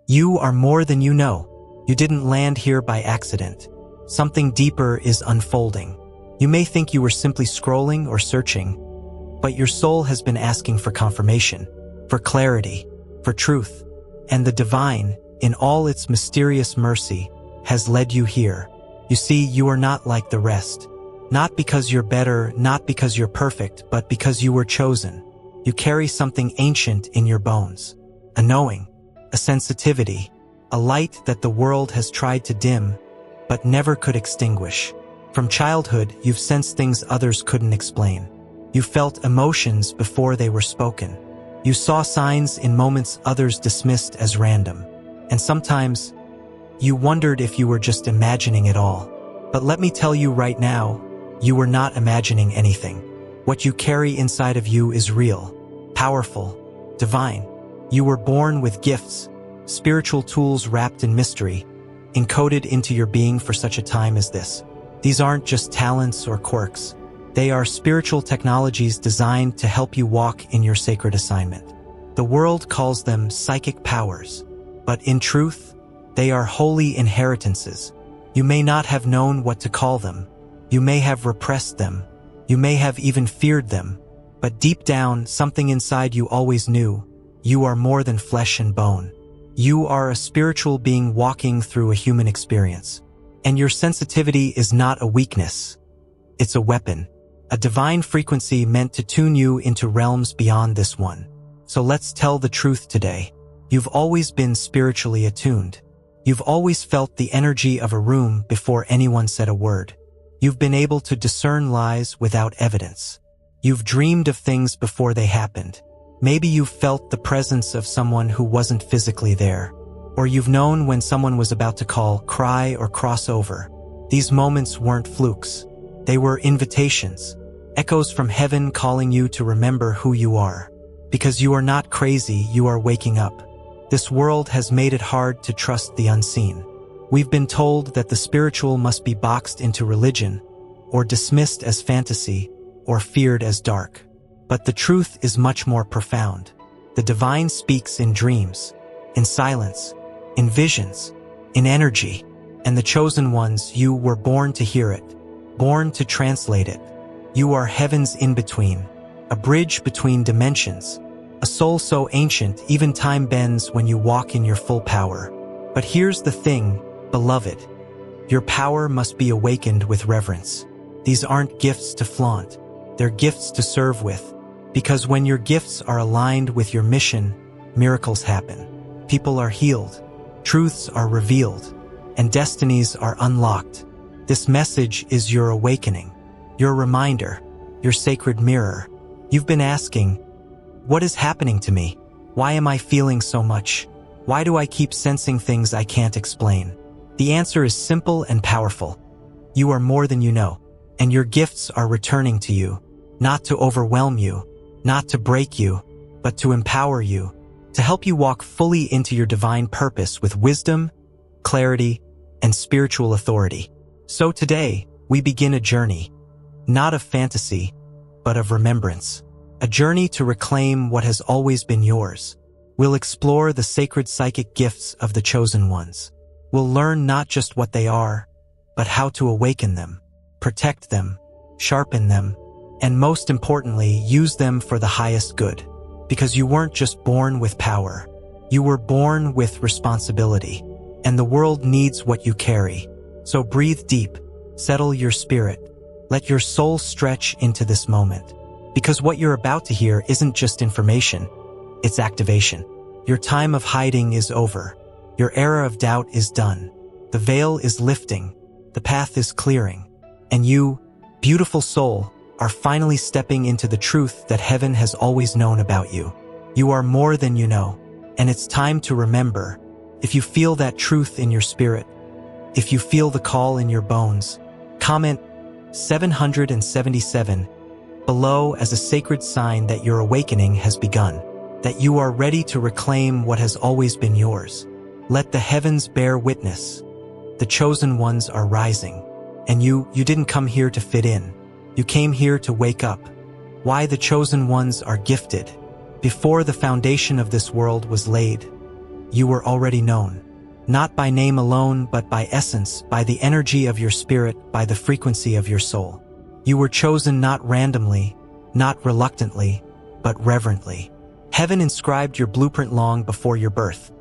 You are more than you know. You didn't land here by accident. Something deeper is unfolding. You may think you were simply scrolling or searching, but your soul has been asking for confirmation, for clarity, for truth, and the divine, in all its mysterious mercy, has led you here. You see, you are not like the rest. Not because you're better, not because you're perfect, but because you were chosen. You carry something ancient in your bones. A knowing, a sensitivity, a light that the world has tried to dim, but never could extinguish. From childhood, you've sensed things others couldn't explain. You felt emotions before they were spoken. You saw signs in moments others dismissed as random. And sometimes, you wondered if you were just imagining it all. But let me tell you right now, you were not imagining anything. What you carry inside of you is real, powerful, divine. You were born with gifts, spiritual tools wrapped in mystery, encoded into your being for such a time as this. These aren't just talents or quirks. They are spiritual technologies designed to help you walk in your sacred assignment. The world calls them psychic powers, but in truth, they are holy inheritances. You may not have known what to call them. You may have repressed them. You may have even feared them. But deep down, something inside you always knew. You are more than flesh and bone. You are a spiritual being walking through a human experience. And your sensitivity is not a weakness. It's a weapon. A divine frequency meant to tune you into realms beyond this one. So let's tell the truth today. You've always been spiritually attuned. You've always felt the energy of a room before anyone said a word. You've been able to discern lies without evidence. You've dreamed of things before they happened. Maybe you've felt the presence of someone who wasn't physically there. Or you've known when someone was about to call, cry, or cross over. These moments weren't flukes. They were invitations, echoes from heaven calling you to remember who you are. Because you are not crazy, you are waking up. This world has made it hard to trust the unseen. We've been told that the spiritual must be boxed into religion, or dismissed as fantasy, or feared as dark. But the truth is much more profound. The divine speaks in dreams, in silence, in visions, in energy, and the chosen ones, you were born to hear it, born to translate it. You are heaven's in-between, a bridge between dimensions, a soul so ancient even time bends when you walk in your full power. But here's the thing, beloved. Your power must be awakened with reverence. These aren't gifts to flaunt. They're gifts to serve with. Because when your gifts are aligned with your mission, miracles happen. People are healed, truths are revealed, and destinies are unlocked. This message is your awakening, your reminder, your sacred mirror. You've been asking, what is happening to me? Why am I feeling so much? Why do I keep sensing things I can't explain? The answer is simple and powerful. You are more than you know, and your gifts are returning to you, not to overwhelm you, not to break you, but to empower you, to help you walk fully into your divine purpose with wisdom, clarity, and spiritual authority. So today, we begin a journey, not of fantasy, but of remembrance. A journey to reclaim what has always been yours. We'll explore the sacred psychic gifts of the chosen ones. We'll learn not just what they are, but how to awaken them, protect them, sharpen them, and most importantly, use them for the highest good. Because you weren't just born with power. You were born with responsibility. And the world needs what you carry. So breathe deep, settle your spirit, let your soul stretch into this moment. Because what you're about to hear isn't just information, it's activation. Your time of hiding is over. Your era of doubt is done. The veil is lifting. The path is clearing. And you, beautiful soul, are finally stepping into the truth that heaven has always known about you. You are more than you know. And it's time to remember. If you feel that truth in your spirit, if you feel the call in your bones, comment 777 below as a sacred sign that your awakening has begun, that you are ready to reclaim what has always been yours. Let the heavens bear witness. The chosen ones are rising. And you didn't come here to fit in. You came here to wake up. Why the chosen ones are gifted. Before the foundation of this world was laid, you were already known. Not by name alone, but by essence, by the energy of your spirit, by the frequency of your soul. You were chosen not randomly, not reluctantly, but reverently. Heaven inscribed your blueprint long before your birth,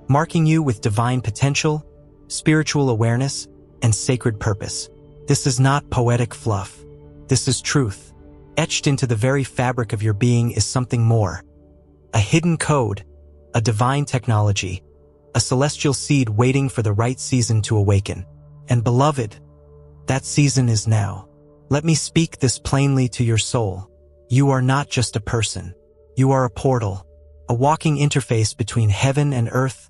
marking you with divine potential, spiritual awareness, and sacred purpose. This is not poetic fluff. This is truth. Etched into the very fabric of your being is something more. A hidden code, a divine technology, a celestial seed waiting for the right season to awaken. And beloved, that season is now. Let me speak this plainly to your soul. You are not just a person. You are a portal, a walking interface between heaven and earth,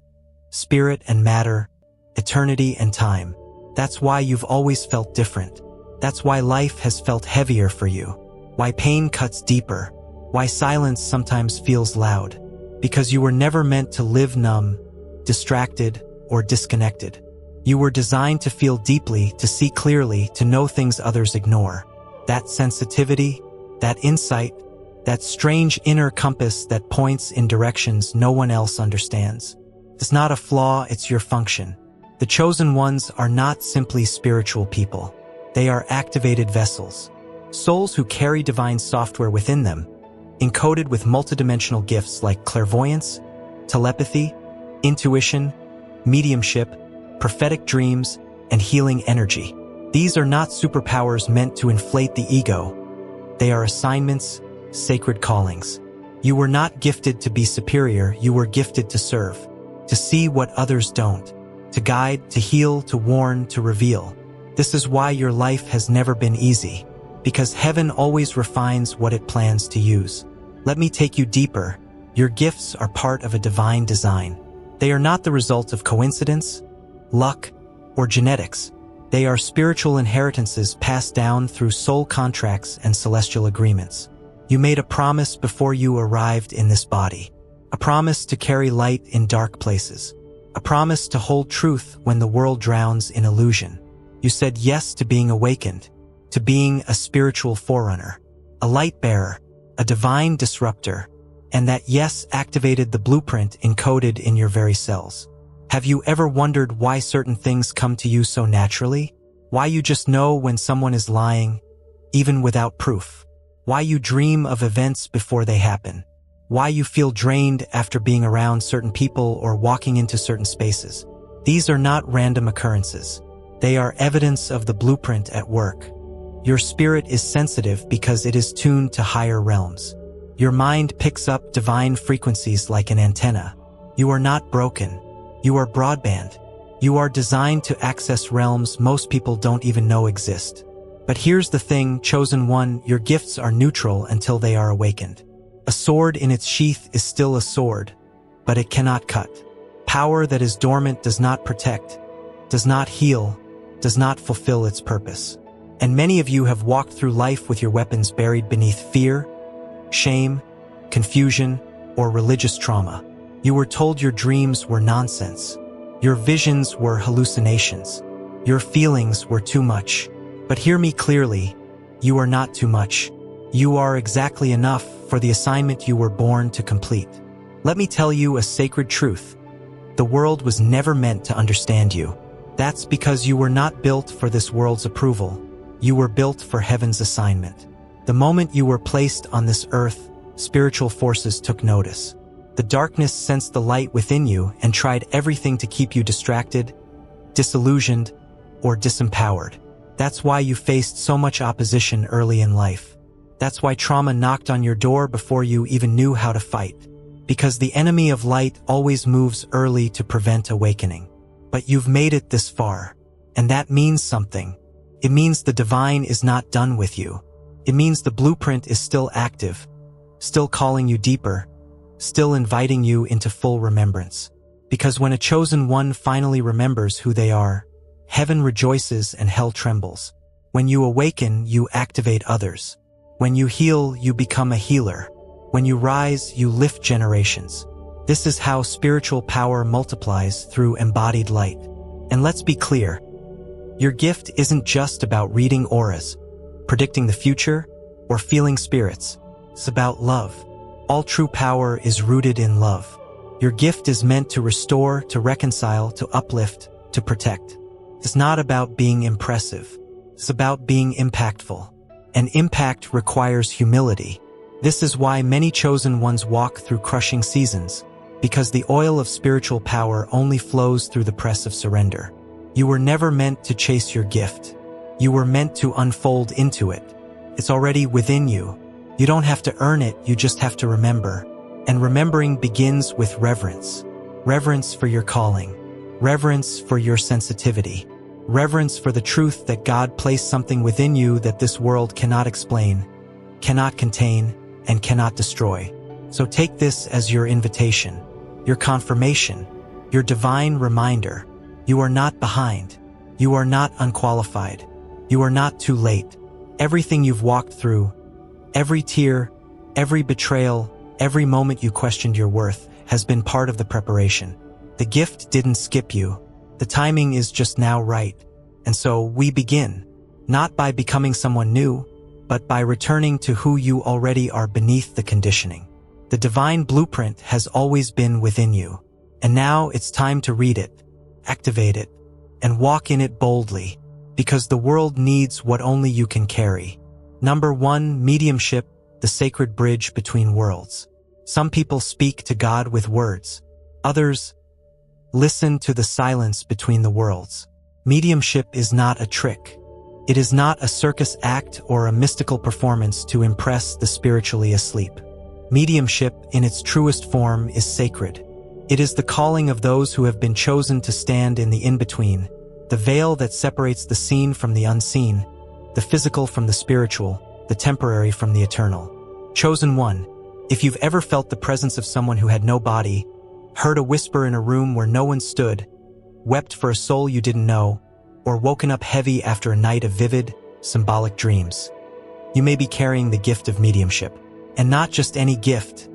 spirit and matter, eternity and time. That's why you've always felt different. That's why life has felt heavier for you. Why pain cuts deeper. Why silence sometimes feels loud. Because you were never meant to live numb, distracted, or disconnected. You were designed to feel deeply, to see clearly, to know things others ignore. That sensitivity, that insight, that strange inner compass that points in directions no one else understands. It's not a flaw, it's your function. The chosen ones are not simply spiritual people. They are activated vessels. Souls who carry divine software within them, encoded with multidimensional gifts like clairvoyance, telepathy, intuition, mediumship, prophetic dreams, and healing energy. These are not superpowers meant to inflate the ego. They are assignments, sacred callings. You were not gifted to be superior, you were gifted to serve, to see what others don't, to guide, to heal, to warn, to reveal. This is why your life has never been easy, because heaven always refines what it plans to use. Let me take you deeper. Your gifts are part of a divine design. They are not the result of coincidence, luck, or genetics. They are spiritual inheritances passed down through soul contracts and celestial agreements. You made a promise before you arrived in this body. A promise to carry light in dark places. A promise to hold truth when the world drowns in illusion. You said yes to being awakened, to being a spiritual forerunner, a light bearer, a divine disruptor, and that yes activated the blueprint encoded in your very cells. Have you ever wondered why certain things come to you so naturally? Why you just know when someone is lying, even without proof? Why you dream of events before they happen? Why you feel drained after being around certain people or walking into certain spaces? These are not random occurrences. They are evidence of the blueprint at work. Your spirit is sensitive because it is tuned to higher realms. Your mind picks up divine frequencies like an antenna. You are not broken. You are broadband. You are designed to access realms most people don't even know exist. But here's the thing, chosen one, your gifts are neutral until they are awakened. A sword in its sheath is still a sword, but it cannot cut. Power that is dormant does not protect, does not heal, does not fulfill its purpose. And many of you have walked through life with your weapons buried beneath fear, shame, confusion, or religious trauma. You were told your dreams were nonsense. Your visions were hallucinations. Your feelings were too much. But hear me clearly, you are not too much. You are exactly enough for the assignment you were born to complete. Let me tell you a sacred truth. The world was never meant to understand you. That's because you were not built for this world's approval. You were built for heaven's assignment. The moment you were placed on this earth, spiritual forces took notice. The darkness sensed the light within you and tried everything to keep you distracted, disillusioned, or disempowered. That's why you faced so much opposition early in life. That's why trauma knocked on your door before you even knew how to fight. Because the enemy of light always moves early to prevent awakening. But you've made it this far, and that means something. It means the divine is not done with you. It means the blueprint is still active, still calling you deeper, still inviting you into full remembrance. Because when a chosen one finally remembers who they are, heaven rejoices and hell trembles. When you awaken, you activate others. When you heal, you become a healer. When you rise, you lift generations. This is how spiritual power multiplies through embodied light. And let's be clear, your gift isn't just about reading auras, predicting the future, or feeling spirits. It's about love. All true power is rooted in love. Your gift is meant to restore, to reconcile, to uplift, to protect. It's not about being impressive. It's about being impactful. And impact requires humility. This is why many chosen ones walk through crushing seasons, because the oil of spiritual power only flows through the press of surrender. You were never meant to chase your gift. You were meant to unfold into it. It's already within you. You don't have to earn it, you just have to remember. And remembering begins with reverence. Reverence for your calling. Reverence for your sensitivity. Reverence for the truth that God placed something within you that this world cannot explain, cannot contain, and cannot destroy. So take this as your invitation, your confirmation, your divine reminder. You are not behind. You are not unqualified. You are not too late. Everything you've walked through, every tear, every betrayal, every moment you questioned your worth has been part of the preparation. The gift didn't skip you. The timing is just now right. And so we begin, not by becoming someone new, but by returning to who you already are beneath the conditioning. The divine blueprint has always been within you. And now it's time to read it, activate it, and walk in it boldly, because the world needs what only you can carry. Number 1, mediumship, the sacred bridge between worlds. Some people speak to God with words. Others listen to the silence between the worlds. Mediumship is not a trick. It is not a circus act or a mystical performance to impress the spiritually asleep. Mediumship, in its truest form, is sacred. It is the calling of those who have been chosen to stand in the in-between, the veil that separates the seen from the unseen, the physical from the spiritual, the temporary from the eternal. Chosen one, if you've ever felt the presence of someone who had no body, heard a whisper in a room where no one stood, wept for a soul you didn't know, or woken up heavy after a night of vivid, symbolic dreams, you may be carrying the gift of mediumship. And not just any gift,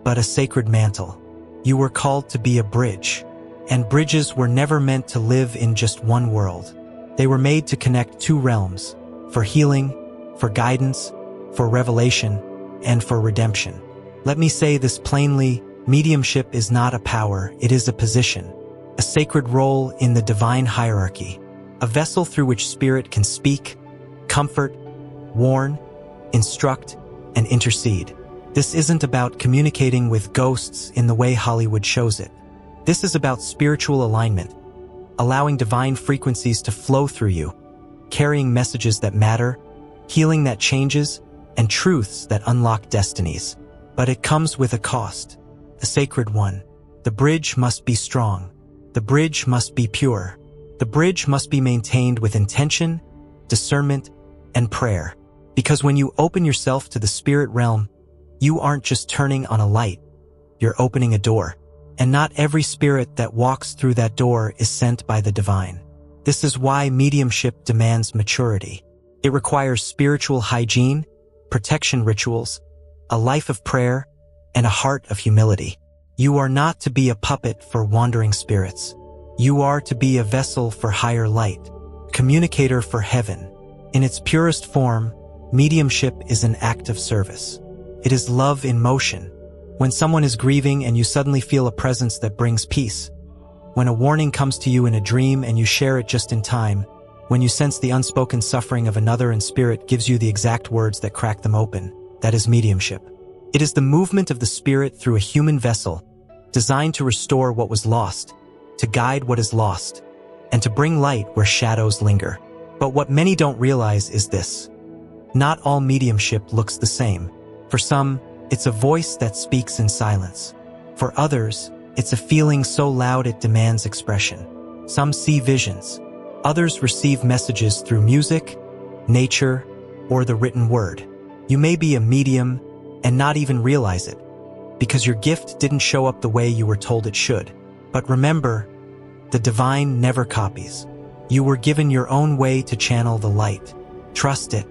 but a sacred mantle. You were called to be a bridge. And bridges were never meant to live in just one world. They were made to connect two realms, for healing, for guidance, for revelation, and for redemption. Let me say this plainly, mediumship is not a power, it is a position, a sacred role in the divine hierarchy, a vessel through which spirit can speak, comfort, warn, instruct, and intercede. This isn't about communicating with ghosts in the way Hollywood shows it. This is about spiritual alignment, allowing divine frequencies to flow through you, carrying messages that matter, healing that changes, and truths that unlock destinies. But it comes with a cost, a sacred one. The bridge must be strong. The bridge must be pure. The bridge must be maintained with intention, discernment, and prayer. Because when you open yourself to the spirit realm, you aren't just turning on a light, you're opening a door. And not every spirit that walks through that door is sent by the divine. This is why mediumship demands maturity. It requires spiritual hygiene, protection rituals, a life of prayer, and a heart of humility. You are not to be a puppet for wandering spirits. You are to be a vessel for higher light, communicator for heaven. In its purest form, mediumship is an act of service. It is love in motion. When someone is grieving and you suddenly feel a presence that brings peace. When a warning comes to you in a dream and you share it just in time. When you sense the unspoken suffering of another and spirit gives you the exact words that crack them open. That is mediumship. It is the movement of the spirit through a human vessel, designed to restore what was lost, to guide what is lost, and to bring light where shadows linger. But what many don't realize is this. Not all mediumship looks the same. For some, it's a voice that speaks in silence. For others, it's a feeling so loud it demands expression. Some see visions. Others receive messages through music, nature, or the written word. You may be a medium and not even realize it, because your gift didn't show up the way you were told it should. But remember, the divine never copies. You were given your own way to channel the light. Trust it.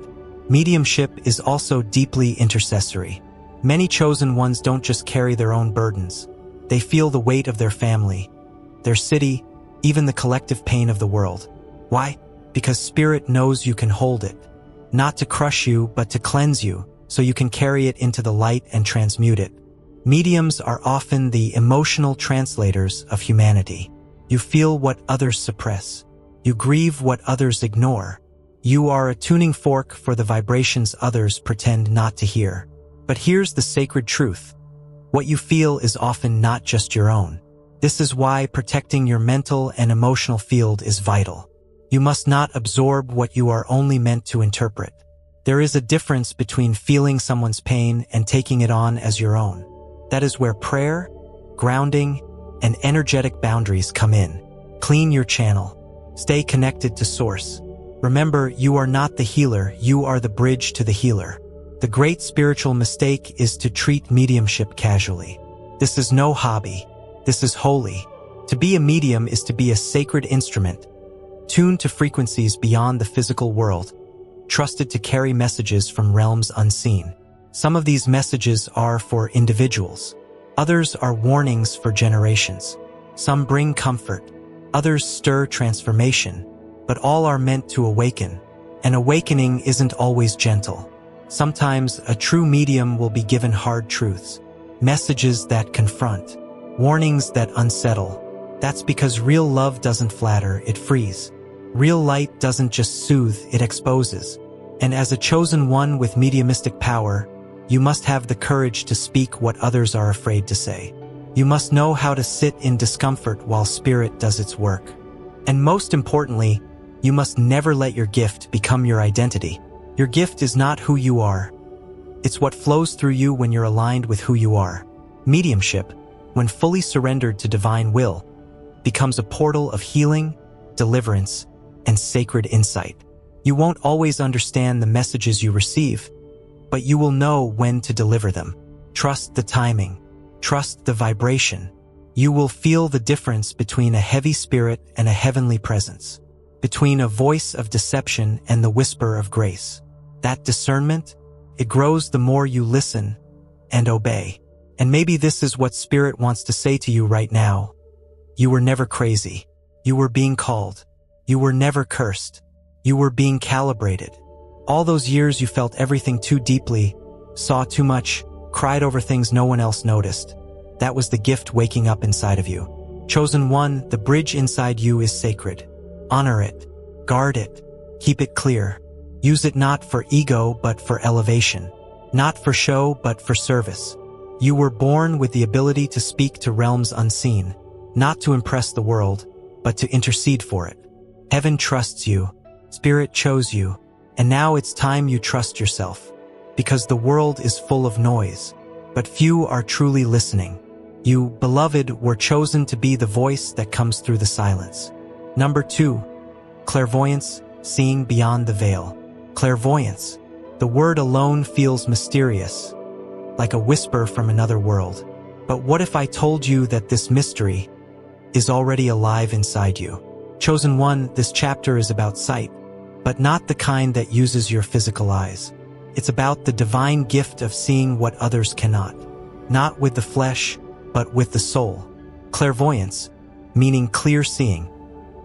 Mediumship is also deeply intercessory. Many chosen ones don't just carry their own burdens. They feel the weight of their family, their city, even the collective pain of the world. Why? Because spirit knows you can hold it. Not to crush you, but to cleanse you, so you can carry it into the light and transmute it. Mediums are often the emotional translators of humanity. You feel what others suppress. You grieve what others ignore. You are a tuning fork for the vibrations others pretend not to hear. But here's the sacred truth. What you feel is often not just your own. This is why protecting your mental and emotional field is vital. You must not absorb what you are only meant to interpret. There is a difference between feeling someone's pain and taking it on as your own. That is where prayer, grounding, and energetic boundaries come in. Clean your channel. Stay connected to source. Remember, you are not the healer, you are the bridge to the healer. The great spiritual mistake is to treat mediumship casually. This is no hobby. This is holy. To be a medium is to be a sacred instrument, tuned to frequencies beyond the physical world, trusted to carry messages from realms unseen. Some of these messages are for individuals. Others are warnings for generations. Some bring comfort. Others stir transformation. But all are meant to awaken. An awakening isn't always gentle. Sometimes a true medium will be given hard truths, messages that confront, warnings that unsettle. That's because real love doesn't flatter, it frees. Real light doesn't just soothe, it exposes. And as a chosen one with mediumistic power, you must have the courage to speak what others are afraid to say. You must know how to sit in discomfort while spirit does its work. And most importantly, you must never let your gift become your identity. Your gift is not who you are. It's what flows through you when you're aligned with who you are. Mediumship, when fully surrendered to divine will, becomes a portal of healing, deliverance, and sacred insight. You won't always understand the messages you receive, but you will know when to deliver them. Trust the timing. Trust the vibration. You will feel the difference between a heavy spirit and a heavenly presence, between a voice of deception and the whisper of grace. That discernment, it grows the more you listen and obey. And maybe this is what Spirit wants to say to you right now. You were never crazy. You were being called. You were never cursed. You were being calibrated. All those years you felt everything too deeply, saw too much, cried over things no one else noticed. That was the gift waking up inside of you. Chosen one, the bridge inside you is sacred. Honor it. Guard it. Keep it clear. Use it not for ego but for elevation. Not for show but for service. You were born with the ability to speak to realms unseen, not to impress the world, but to intercede for it. Heaven trusts you. Spirit chose you. And now it's time you trust yourself. Because the world is full of noise, but few are truly listening. You, beloved, were chosen to be the voice that comes through the silence. Number 2, clairvoyance, seeing beyond the veil. Clairvoyance. The word alone feels mysterious, like a whisper from another world. But what if I told you that this mystery is already alive inside you? Chosen one, this chapter is about sight, but not the kind that uses your physical eyes. It's about the divine gift of seeing what others cannot. Not with the flesh, but with the soul. Clairvoyance, meaning clear seeing,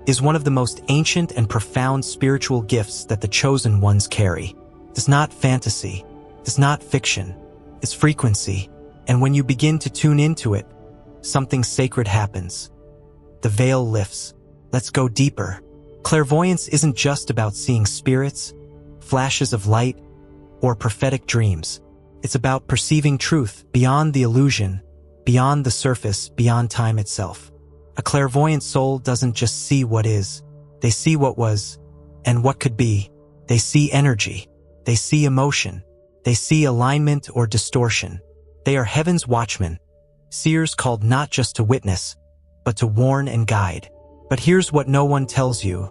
is one of the most ancient and profound spiritual gifts that the chosen ones carry. It's not fantasy. It's not fiction. It's frequency. And when you begin to tune into it, something sacred happens. The veil lifts. Let's go deeper. Clairvoyance isn't just about seeing spirits, flashes of light, or prophetic dreams. It's about perceiving truth beyond the illusion, beyond the surface, beyond time itself. A clairvoyant soul doesn't just see what is. They see what was and what could be. They see energy. They see emotion. They see alignment or distortion. They are heaven's watchmen, seers called not just to witness, but to warn and guide. But here's what no one tells you.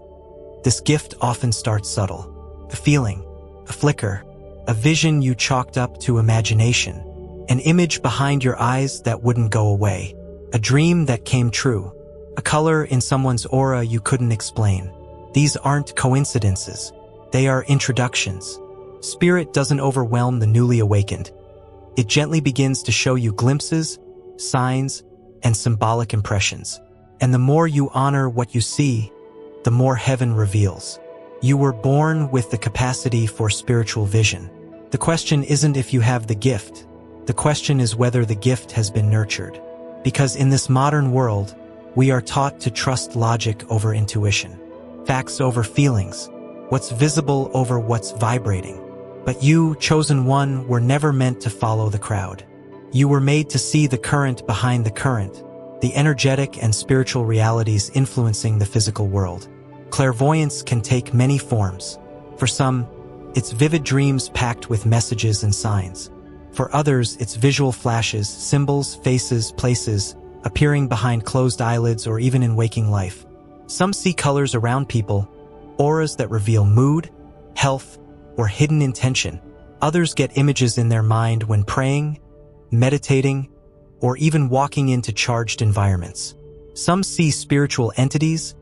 This gift often starts subtle. A feeling, a flicker, a vision you chalked up to imagination, an image behind your eyes that wouldn't go away, a dream that came true, a color in someone's aura you couldn't explain. These aren't coincidences. They are introductions. Spirit doesn't overwhelm the newly awakened. It gently begins to show you glimpses, signs, and symbolic impressions. And the more you honor what you see, the more heaven reveals. You were born with the capacity for spiritual vision. The question isn't if you have the gift. The question is whether the gift has been nurtured. Because in this modern world, we are taught to trust logic over intuition, facts over feelings, what's visible over what's vibrating. But you, chosen one, were never meant to follow the crowd. You were made to see the current behind the current, the energetic and spiritual realities influencing the physical world. Clairvoyance can take many forms. For some, it's vivid dreams packed with messages and signs. For others, it's visual flashes, symbols, faces, places, appearing behind closed eyelids or even in waking life. Some see colors around people, auras that reveal mood, health, or hidden intention. Others get images in their mind when praying, meditating, or even walking into charged environments. Some see spiritual entities,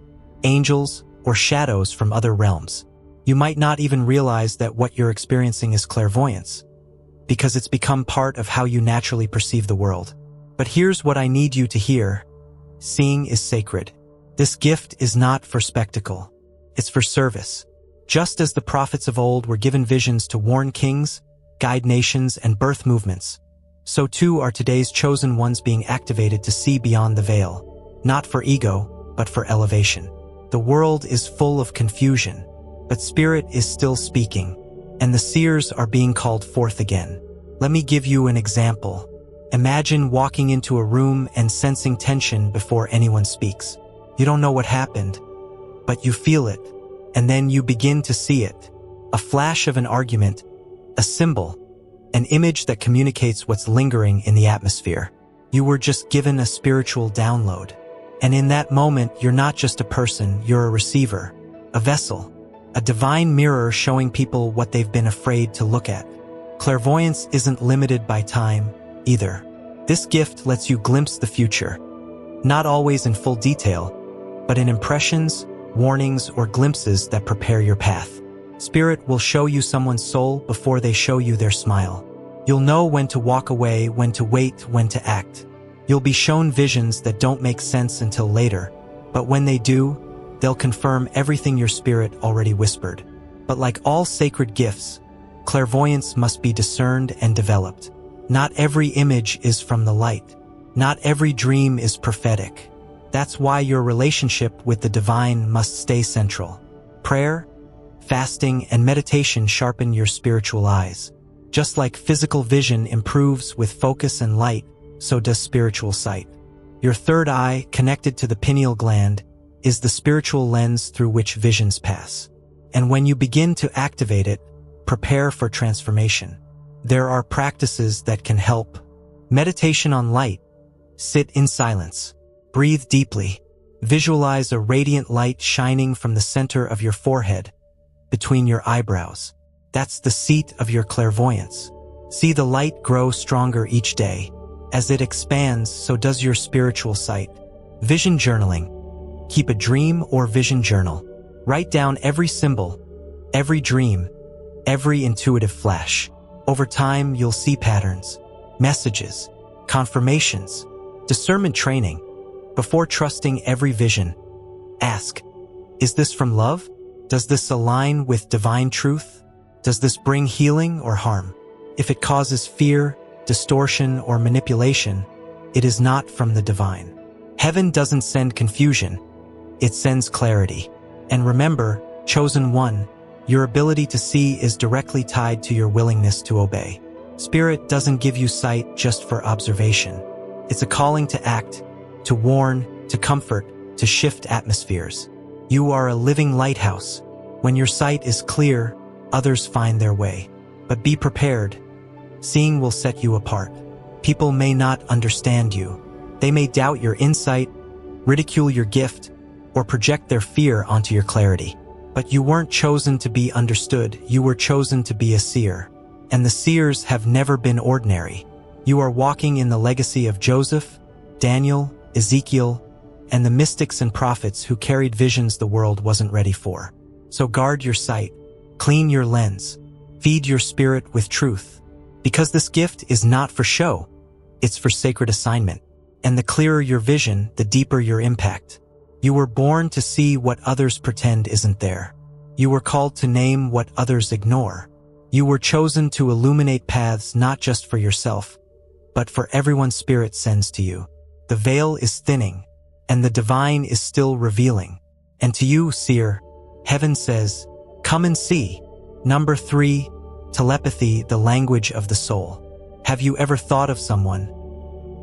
angels, or shadows from other realms. You might not even realize that what you're experiencing is clairvoyance, because it's become part of how you naturally perceive the world. But here's what I need you to hear. Seeing is sacred. This gift is not for spectacle. It's for service. Just as the prophets of old were given visions to warn kings, guide nations, and birth movements, so too are today's chosen ones being activated to see beyond the veil, not for ego, but for elevation. The world is full of confusion, but Spirit is still speaking, and the seers are being called forth again. Let me give you an example. Imagine walking into a room and sensing tension before anyone speaks. You don't know what happened, but you feel it, and then you begin to see it. A flash of an argument, a symbol, an image that communicates what's lingering in the atmosphere. You were just given a spiritual download. And in that moment, you're not just a person, you're a receiver, a vessel, a divine mirror showing people what they've been afraid to look at. Clairvoyance isn't limited by time, either. This gift lets you glimpse the future, not always in full detail, but in impressions, warnings, or glimpses that prepare your path. Spirit will show you someone's soul before they show you their smile. You'll know when to walk away, when to wait, when to act. You'll be shown visions that don't make sense until later, but when they do, they'll confirm everything your spirit already whispered. But like all sacred gifts, clairvoyance must be discerned and developed. Not every image is from the light. Not every dream is prophetic. That's why your relationship with the divine must stay central. Prayer, fasting, and meditation sharpen your spiritual eyes. Just like physical vision improves with focus and light, so does spiritual sight. Your third eye, connected to the pineal gland, is the spiritual lens through which visions pass. And when you begin to activate it, prepare for transformation. There are practices that can help. Meditation on light. Sit in silence. Breathe deeply. Visualize a radiant light shining from the center of your forehead, between your eyebrows. That's the seat of your clairvoyance. See the light grow stronger each day. As it expands, so does your spiritual sight. Vision journaling. Keep a dream or vision journal. Write down every symbol, every dream, every intuitive flash. Over time, you'll see patterns, messages, confirmations, discernment training. Before trusting every vision, ask, is this from love? Does this align with divine truth? Does this bring healing or harm? If it causes fear, distortion, or manipulation, it is not from the divine. Heaven doesn't send confusion, it sends clarity. And remember, chosen one, your ability to see is directly tied to your willingness to obey. Spirit doesn't give you sight just for observation. It's a calling to act, to warn, to comfort, to shift atmospheres. You are a living lighthouse. When your sight is clear, others find their way. But be prepared. Seeing will set you apart. People may not understand you. They may doubt your insight, ridicule your gift, or project their fear onto your clarity. But you weren't chosen to be understood, you were chosen to be a seer. And the seers have never been ordinary. You are walking in the legacy of Joseph, Daniel, Ezekiel, and the mystics and prophets who carried visions the world wasn't ready for. So guard your sight, clean your lens, feed your spirit with truth. Because this gift is not for show, it's for sacred assignment. And the clearer your vision, the deeper your impact. You were born to see what others pretend isn't there. You were called to name what others ignore. You were chosen to illuminate paths not just for yourself, but for everyone Spirit sends to you. The veil is thinning, and the divine is still revealing. And to you, seer, heaven says, come and see. Number 3, telepathy, the language of the soul. Have you ever thought of someone,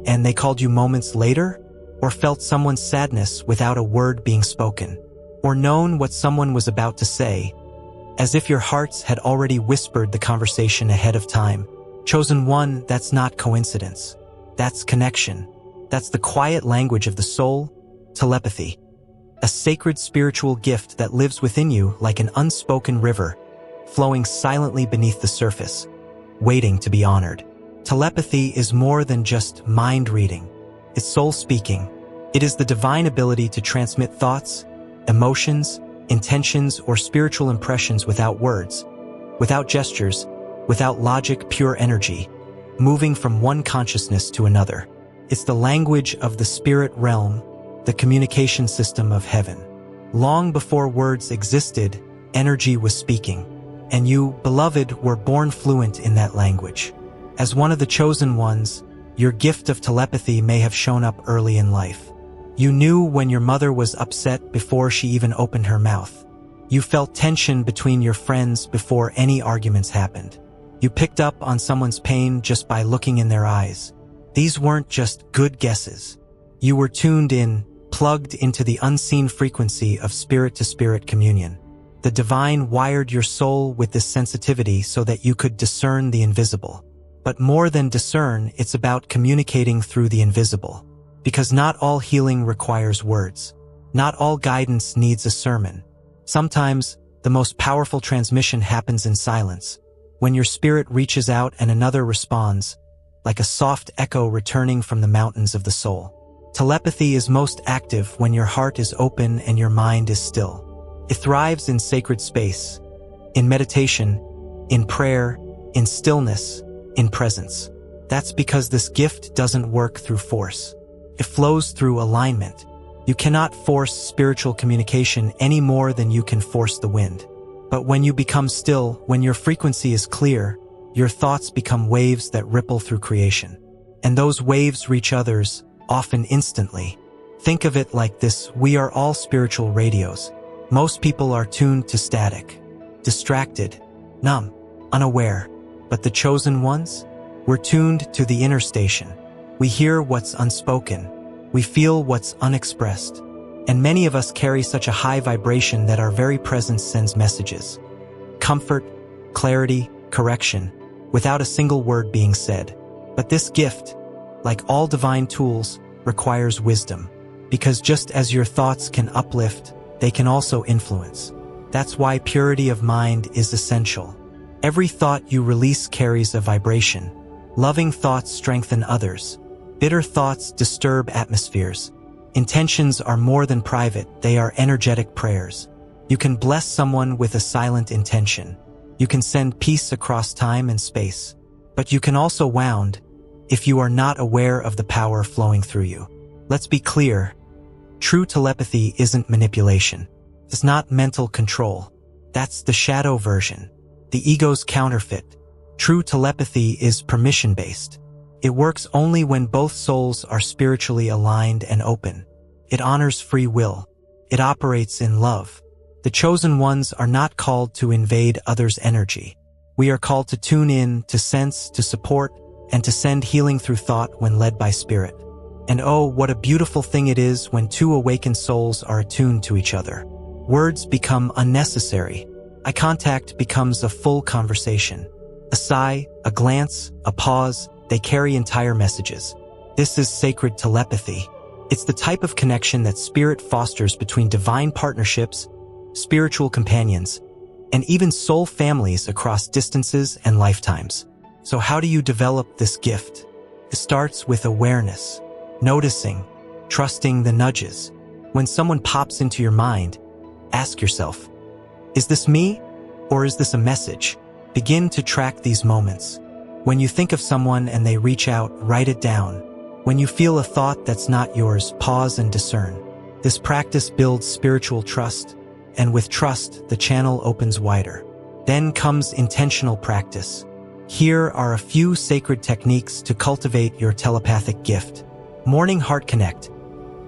and they called you moments later? Or felt someone's sadness without a word being spoken? Or known what someone was about to say, as if your hearts had already whispered the conversation ahead of time? Chosen one, that's not coincidence. That's connection. That's the quiet language of the soul, telepathy. A sacred spiritual gift that lives within you like an unspoken river, flowing silently beneath the surface, waiting to be honored. Telepathy is more than just mind reading. It's soul speaking. It is the divine ability to transmit thoughts, emotions, intentions, or spiritual impressions without words, without gestures, without logic, pure energy, moving from one consciousness to another. It's the language of the spirit realm, the communication system of heaven. Long before words existed, energy was speaking, and you, beloved, were born fluent in that language. As one of the chosen ones, your gift of telepathy may have shown up early in life. You knew when your mother was upset before she even opened her mouth. You felt tension between your friends before any arguments happened. You picked up on someone's pain just by looking in their eyes. These weren't just good guesses. You were tuned in, plugged into the unseen frequency of spirit-to-spirit communion. The divine wired your soul with this sensitivity so that you could discern the invisible. But more than discern, it's about communicating through the invisible. Because not all healing requires words. Not all guidance needs a sermon. Sometimes, the most powerful transmission happens in silence, when your spirit reaches out and another responds, like a soft echo returning from the mountains of the soul. Telepathy is most active when your heart is open and your mind is still. It thrives in sacred space, in meditation, in prayer, in stillness, in presence. That's because this gift doesn't work through force. It flows through alignment. You cannot force spiritual communication any more than you can force the wind. But when you become still, when your frequency is clear, your thoughts become waves that ripple through creation. And those waves reach others, often instantly. Think of it like this: we are all spiritual radios. Most people are tuned to static, distracted, numb, unaware. But the chosen ones? We're tuned to the inner station. We hear what's unspoken. We feel what's unexpressed. And many of us carry such a high vibration that our very presence sends messages. Comfort, clarity, correction, without a single word being said. But this gift, like all divine tools, requires wisdom. Because just as your thoughts can uplift, they can also influence. That's why purity of mind is essential. Every thought you release carries a vibration. Loving thoughts strengthen others. Bitter thoughts disturb atmospheres. Intentions are more than private, they are energetic prayers. You can bless someone with a silent intention. You can send peace across time and space. But you can also wound if you are not aware of the power flowing through you. Let's be clear. True telepathy isn't manipulation. It's not mental control. That's the shadow version. The ego's counterfeit. True telepathy is permission-based. It works only when both souls are spiritually aligned and open. It honors free will. It operates in love. The chosen ones are not called to invade others' energy. We are called to tune in, to sense, to support, and to send healing through thought when led by spirit. And oh, what a beautiful thing it is when two awakened souls are attuned to each other. Words become unnecessary. Eye contact becomes a full conversation. A sigh, a glance, a pause, they carry entire messages. This is sacred telepathy. It's the type of connection that spirit fosters between divine partnerships, spiritual companions, and even soul families across distances and lifetimes. So how do you develop this gift? It starts with awareness, noticing, trusting the nudges. When someone pops into your mind, ask yourself, is this me, or is this a message? Begin to track these moments. When you think of someone and they reach out, write it down. When you feel a thought that's not yours, pause and discern. This practice builds spiritual trust, and with trust, the channel opens wider. Then comes intentional practice. Here are a few sacred techniques to cultivate your telepathic gift. Morning Heart Connect.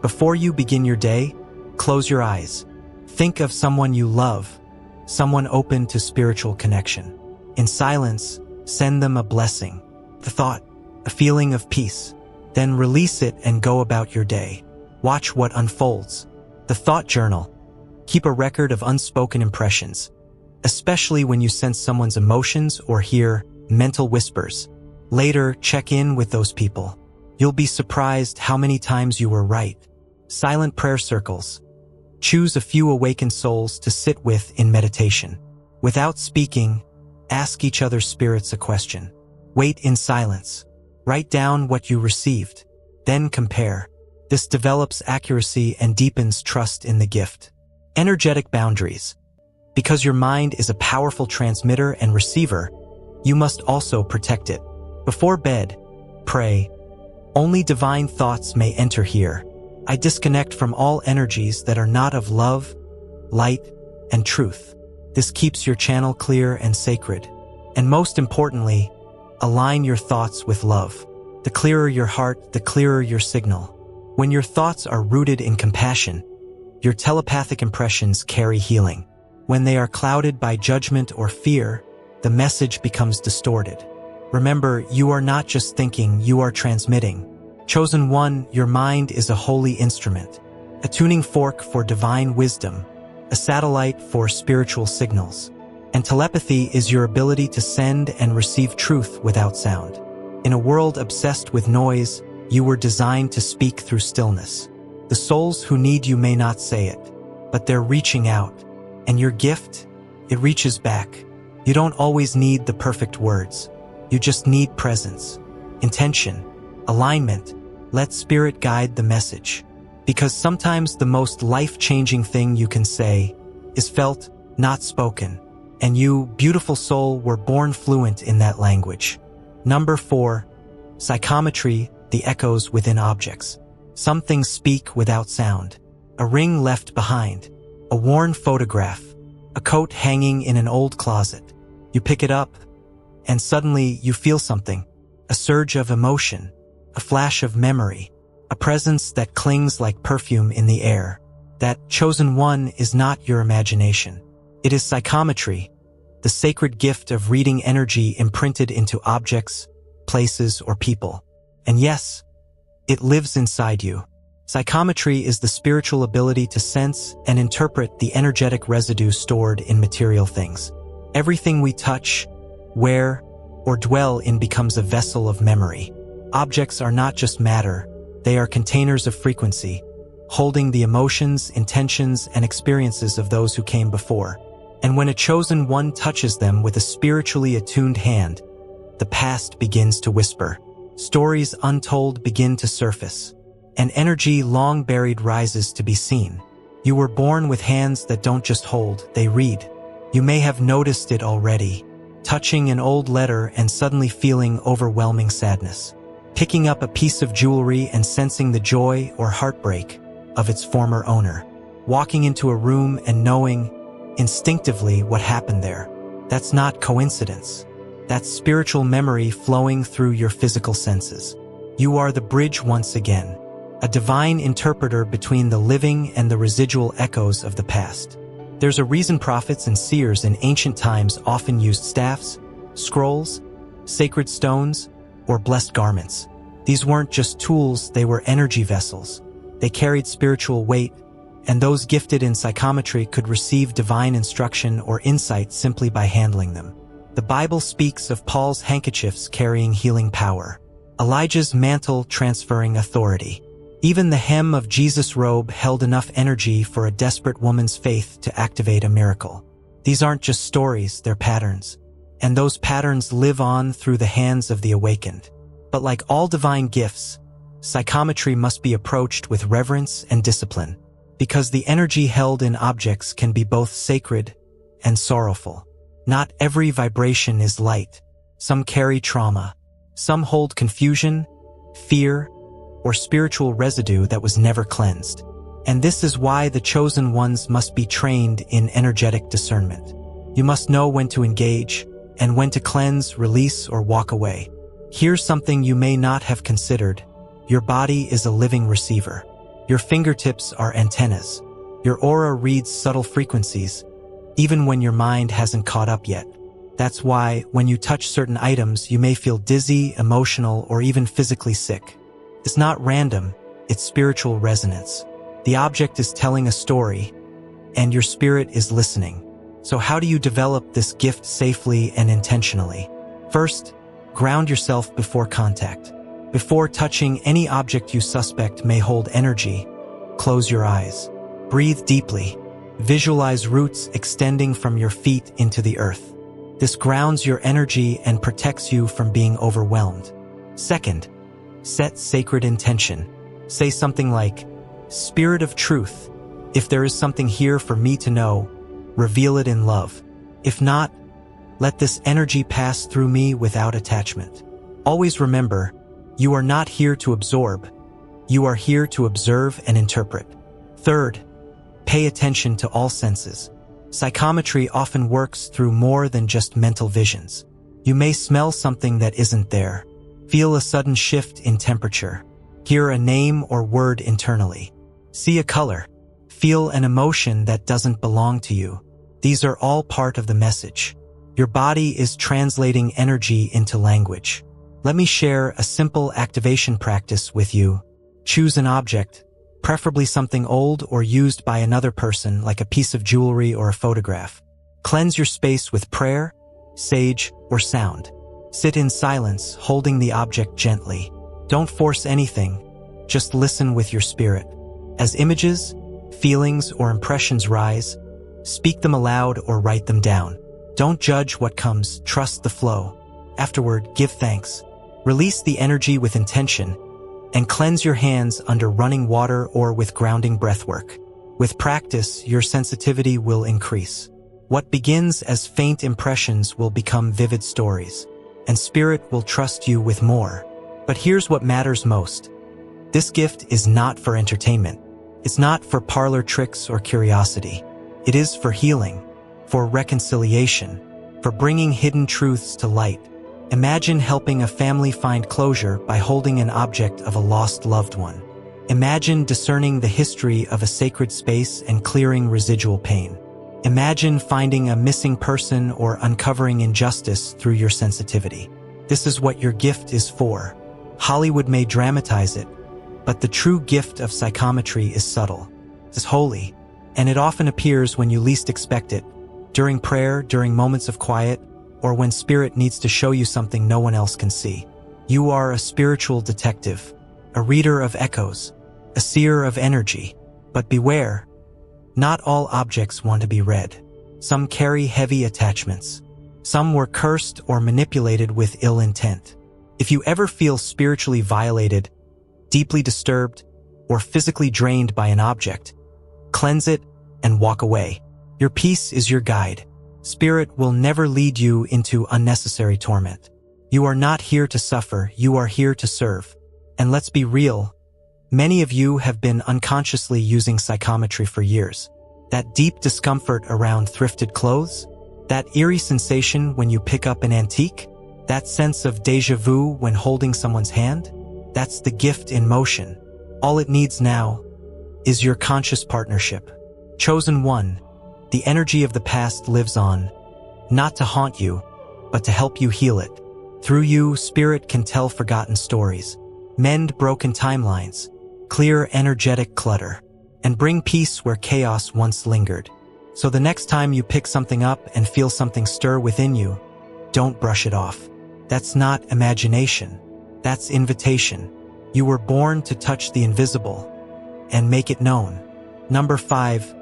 Before you begin your day, close your eyes. Think of someone you love, someone open to spiritual connection. In silence, send them a blessing, the thought, a feeling of peace. Then release it and go about your day. Watch what unfolds. The thought journal. Keep a record of unspoken impressions, especially when you sense someone's emotions or hear mental whispers. Later, check in with those people. You'll be surprised how many times you were right. Silent prayer circles. Choose a few awakened souls to sit with in meditation. Without speaking, ask each other's spirits a question. Wait in silence. Write down what you received. Then compare. This develops accuracy and deepens trust in the gift. Energetic boundaries. Because your mind is a powerful transmitter and receiver, you must also protect it. Before bed, pray. Only divine thoughts may enter here. I disconnect from all energies that are not of love, light, and truth. This keeps your channel clear and sacred. And most importantly, align your thoughts with love. The clearer your heart, the clearer your signal. When your thoughts are rooted in compassion, your telepathic impressions carry healing. When they are clouded by judgment or fear, the message becomes distorted. Remember, you are not just thinking, you are transmitting. Chosen one, your mind is a holy instrument, a tuning fork for divine wisdom, a satellite for spiritual signals. And telepathy is your ability to send and receive truth without sound. In a world obsessed with noise, you were designed to speak through stillness. The souls who need you may not say it, but they're reaching out. And your gift, it reaches back. You don't always need the perfect words. You just need presence, intention, alignment. Let spirit guide the message. Because sometimes the most life-changing thing you can say is felt, not spoken. And you, beautiful soul, were born fluent in that language. Number 4, psychometry, the echoes within objects. Some things speak without sound. A ring left behind, a worn photograph, a coat hanging in an old closet. You pick it up, and suddenly you feel something, a surge of emotion, a flash of memory, a presence that clings like perfume in the air. That chosen one is not your imagination. It is psychometry, the sacred gift of reading energy imprinted into objects, places, or people. And yes, it lives inside you. Psychometry is the spiritual ability to sense and interpret the energetic residue stored in material things. Everything we touch, wear, or dwell in becomes a vessel of memory. Objects are not just matter, they are containers of frequency, holding the emotions, intentions, and experiences of those who came before. And when a chosen one touches them with a spiritually attuned hand, the past begins to whisper. Stories untold begin to surface. And energy long buried rises to be seen. You were born with hands that don't just hold, they read. You may have noticed it already, touching an old letter and suddenly feeling overwhelming sadness. Picking up a piece of jewelry and sensing the joy or heartbreak of its former owner. Walking into a room and knowing instinctively what happened there. That's not coincidence. That's spiritual memory flowing through your physical senses. You are the bridge once again, a divine interpreter between the living and the residual echoes of the past. There's a reason prophets and seers in ancient times often used staffs, scrolls, sacred stones, or blessed garments. These weren't just tools, they were energy vessels. They carried spiritual weight, and those gifted in psychometry could receive divine instruction or insight simply by handling them. The Bible speaks of Paul's handkerchiefs carrying healing power, Elijah's mantle transferring authority. Even the hem of Jesus' robe held enough energy for a desperate woman's faith to activate a miracle. These aren't just stories, they're patterns. And those patterns live on through the hands of the awakened. But like all divine gifts, psychometry must be approached with reverence and discipline, because the energy held in objects can be both sacred and sorrowful. Not every vibration is light. Some carry trauma. Some hold confusion, fear, or spiritual residue that was never cleansed. And this is why the chosen ones must be trained in energetic discernment. You must know when to engage, and when to cleanse, release, or walk away. Here's something you may not have considered. Your body is a living receiver. Your fingertips are antennas. Your aura reads subtle frequencies, even when your mind hasn't caught up yet. That's why, when you touch certain items, you may feel dizzy, emotional, or even physically sick. It's not random, it's spiritual resonance. The object is telling a story, and your spirit is listening. So how do you develop this gift safely and intentionally? First, ground yourself before contact. Before touching any object you suspect may hold energy, close your eyes. Breathe deeply. Visualize roots extending from your feet into the earth. This grounds your energy and protects you from being overwhelmed. Second, set sacred intention. Say something like, "Spirit of truth, if there is something here for me to know, reveal it in love. If not, let this energy pass through me without attachment." Always remember, you are not here to absorb. You are here to observe and interpret. Third, pay attention to all senses. Psychometry often works through more than just mental visions. You may smell something that isn't there, feel a sudden shift in temperature, hear a name or word internally, see a color, feel an emotion that doesn't belong to you. These are all part of the message. Your body is translating energy into language. Let me share a simple activation practice with you. Choose an object, preferably something old or used by another person, like a piece of jewelry or a photograph. Cleanse your space with prayer, sage, or sound. Sit in silence, holding the object gently. Don't force anything, just listen with your spirit. As images, feelings, or impressions rise, speak them aloud or write them down. Don't judge what comes, trust the flow. Afterward, give thanks. Release the energy with intention, and cleanse your hands under running water or with grounding breathwork. With practice, your sensitivity will increase. What begins as faint impressions will become vivid stories, and spirit will trust you with more. But here's what matters most. This gift is not for entertainment. It's not for parlor tricks or curiosity. It is for healing, for reconciliation, for bringing hidden truths to light. Imagine helping a family find closure by holding an object of a lost loved one. Imagine discerning the history of a sacred space and clearing residual pain. Imagine finding a missing person or uncovering injustice through your sensitivity. This is what your gift is for. Hollywood may dramatize it, but the true gift of psychometry is subtle. It's holy, and it often appears when you least expect it, during prayer, during moments of quiet, or when spirit needs to show you something no one else can see. You are a spiritual detective, a reader of echoes, a seer of energy. But beware, not all objects want to be read. Some carry heavy attachments. Some were cursed or manipulated with ill intent. If you ever feel spiritually violated, deeply disturbed, or physically drained by an object, cleanse it and walk away. Your peace is your guide. Spirit will never lead you into unnecessary torment. You are not here to suffer, you are here to serve. And let's be real, many of you have been unconsciously using psychometry for years. That deep discomfort around thrifted clothes, that eerie sensation when you pick up an antique, that sense of déjà vu when holding someone's hand, that's the gift in motion. All it needs now is your conscious partnership. Chosen one, the energy of the past lives on, not to haunt you, but to help you heal it. Through you, spirit can tell forgotten stories, mend broken timelines, clear energetic clutter, and bring peace where chaos once lingered. So the next time you pick something up and feel something stir within you, don't brush it off. That's not imagination. That's invitation. You were born to touch the invisible and make it known. Number 5,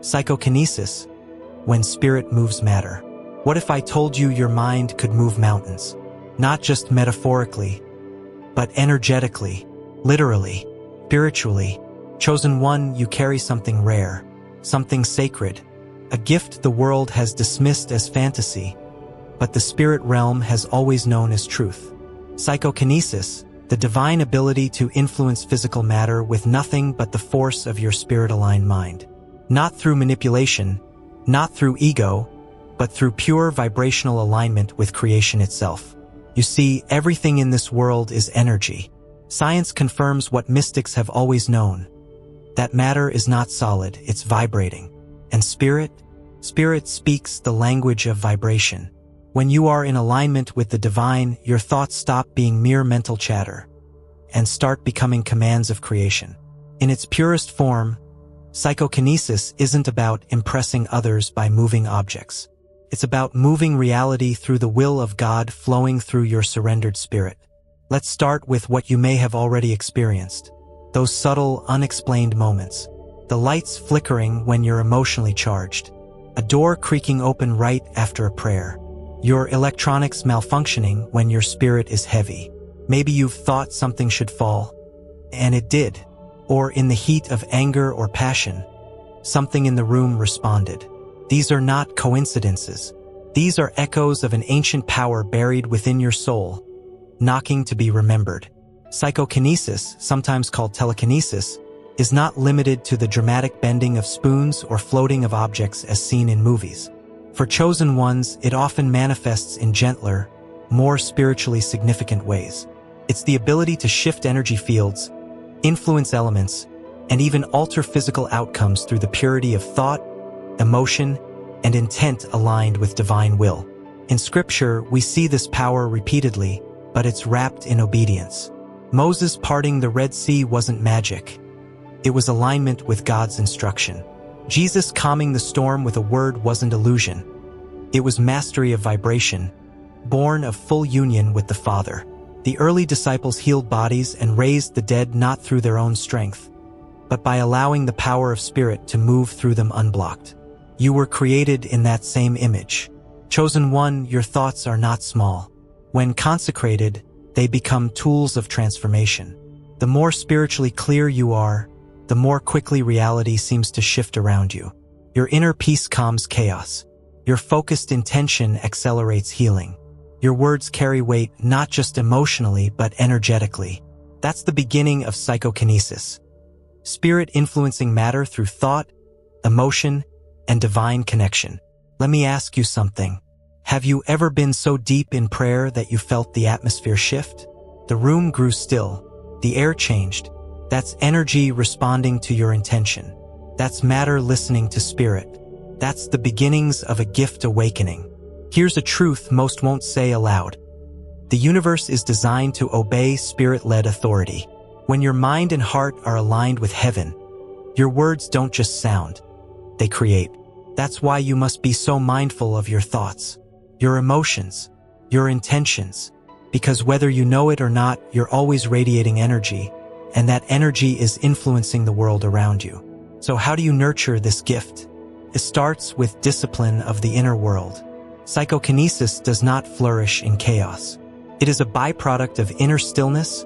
psychokinesis, when spirit moves matter. What if I told you your mind could move mountains? Not just metaphorically, but energetically, literally, spiritually. Chosen one, you carry something rare, something sacred, a gift the world has dismissed as fantasy, but the spirit realm has always known as truth. Psychokinesis, the divine ability to influence physical matter with nothing but the force of your spirit-aligned mind. Not through manipulation, not through ego, but through pure vibrational alignment with creation itself. You see, everything in this world is energy. Science confirms what mystics have always known, that matter is not solid, it's vibrating. And spirit speaks the language of vibration. When you are in alignment with the divine, your thoughts stop being mere mental chatter and start becoming commands of creation. In its purest form, psychokinesis isn't about impressing others by moving objects. It's about moving reality through the will of God flowing through your surrendered spirit. Let's start with what you may have already experienced. Those subtle, unexplained moments. The lights flickering when you're emotionally charged. A door creaking open right after a prayer. Your electronics malfunctioning when your spirit is heavy. Maybe you've thought something should fall, and it did. Or in the heat of anger or passion, something in the room responded. These are not coincidences. These are echoes of an ancient power buried within your soul, knocking to be remembered. Psychokinesis, sometimes called telekinesis, is not limited to the dramatic bending of spoons or floating of objects as seen in movies. For chosen ones, it often manifests in gentler, more spiritually significant ways. It's the ability to shift energy fields, influence elements, and even alter physical outcomes through the purity of thought, emotion, and intent aligned with divine will. In Scripture, we see this power repeatedly, but it's wrapped in obedience. Moses parting the Red Sea wasn't magic. It was alignment with God's instruction. Jesus calming the storm with a word wasn't illusion. It was mastery of vibration, born of full union with the Father. The early disciples healed bodies and raised the dead not through their own strength, but by allowing the power of Spirit to move through them unblocked. You were created in that same image. Chosen one, your thoughts are not small. When consecrated, they become tools of transformation. The more spiritually clear you are, the more quickly reality seems to shift around you. Your inner peace calms chaos. Your focused intention accelerates healing. Your words carry weight not just emotionally but energetically. That's the beginning of psychokinesis. Spirit influencing matter through thought, emotion, and divine connection. Let me ask you something. Have you ever been so deep in prayer that you felt the atmosphere shift? The room grew still. The air changed. That's energy responding to your intention. That's matter listening to spirit. That's the beginnings of a gift awakening. Here's a truth most won't say aloud. The universe is designed to obey spirit-led authority. When your mind and heart are aligned with heaven, your words don't just sound, they create. That's why you must be so mindful of your thoughts, your emotions, your intentions, because whether you know it or not, you're always radiating energy, and that energy is influencing the world around you. So how do you nurture this gift? It starts with discipline of the inner world. Psychokinesis does not flourish in chaos. It is a byproduct of inner stillness,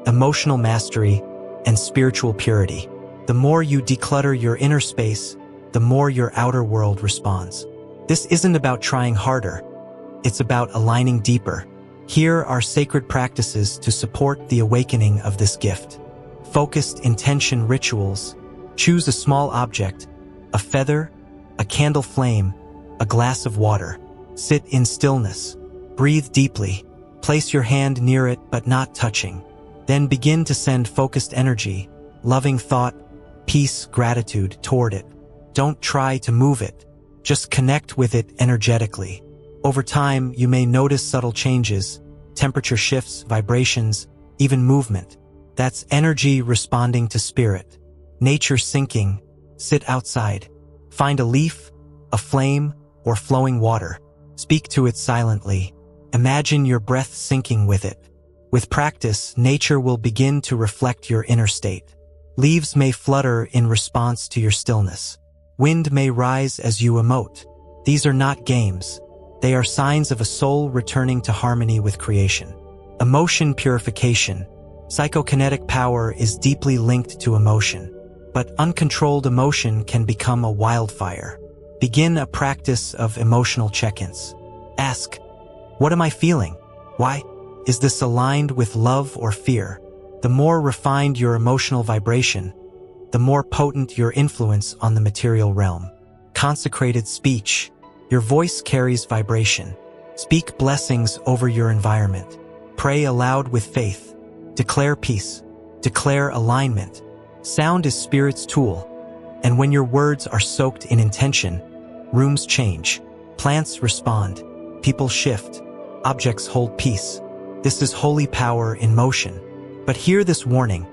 emotional mastery, and spiritual purity. The more you declutter your inner space, the more your outer world responds. This isn't about trying harder. It's about aligning deeper. Here are sacred practices to support the awakening of this gift. Focused intention rituals. Choose a small object, a feather, a candle flame, a glass of water. Sit in stillness. Breathe deeply. Place your hand near it but not touching. Then begin to send focused energy, loving thought, peace, gratitude toward it. Don't try to move it. Just connect with it energetically. Over time, you may notice subtle changes, temperature shifts, vibrations, even movement. That's energy responding to spirit. Nature sinking. Sit outside. Find a leaf, a flame, or flowing water. Speak to it silently. Imagine your breath syncing with it. With practice, nature will begin to reflect your inner state. Leaves may flutter in response to your stillness. Wind may rise as you emote. These are not games. They are signs of a soul returning to harmony with creation. Emotion purification. Psychokinetic power is deeply linked to emotion, but uncontrolled emotion can become a wildfire. Begin a practice of emotional check-ins. Ask, what am I feeling? Why? Is this aligned with love or fear? The more refined your emotional vibration, the more potent your influence on the material realm. Consecrated speech. Your voice carries vibration. Speak blessings over your environment. Pray aloud with faith. Declare peace. Declare alignment. Sound is Spirit's tool, and when your words are soaked in intention, rooms change, plants respond, people shift, objects hold peace. This is holy power in motion. But hear this warning: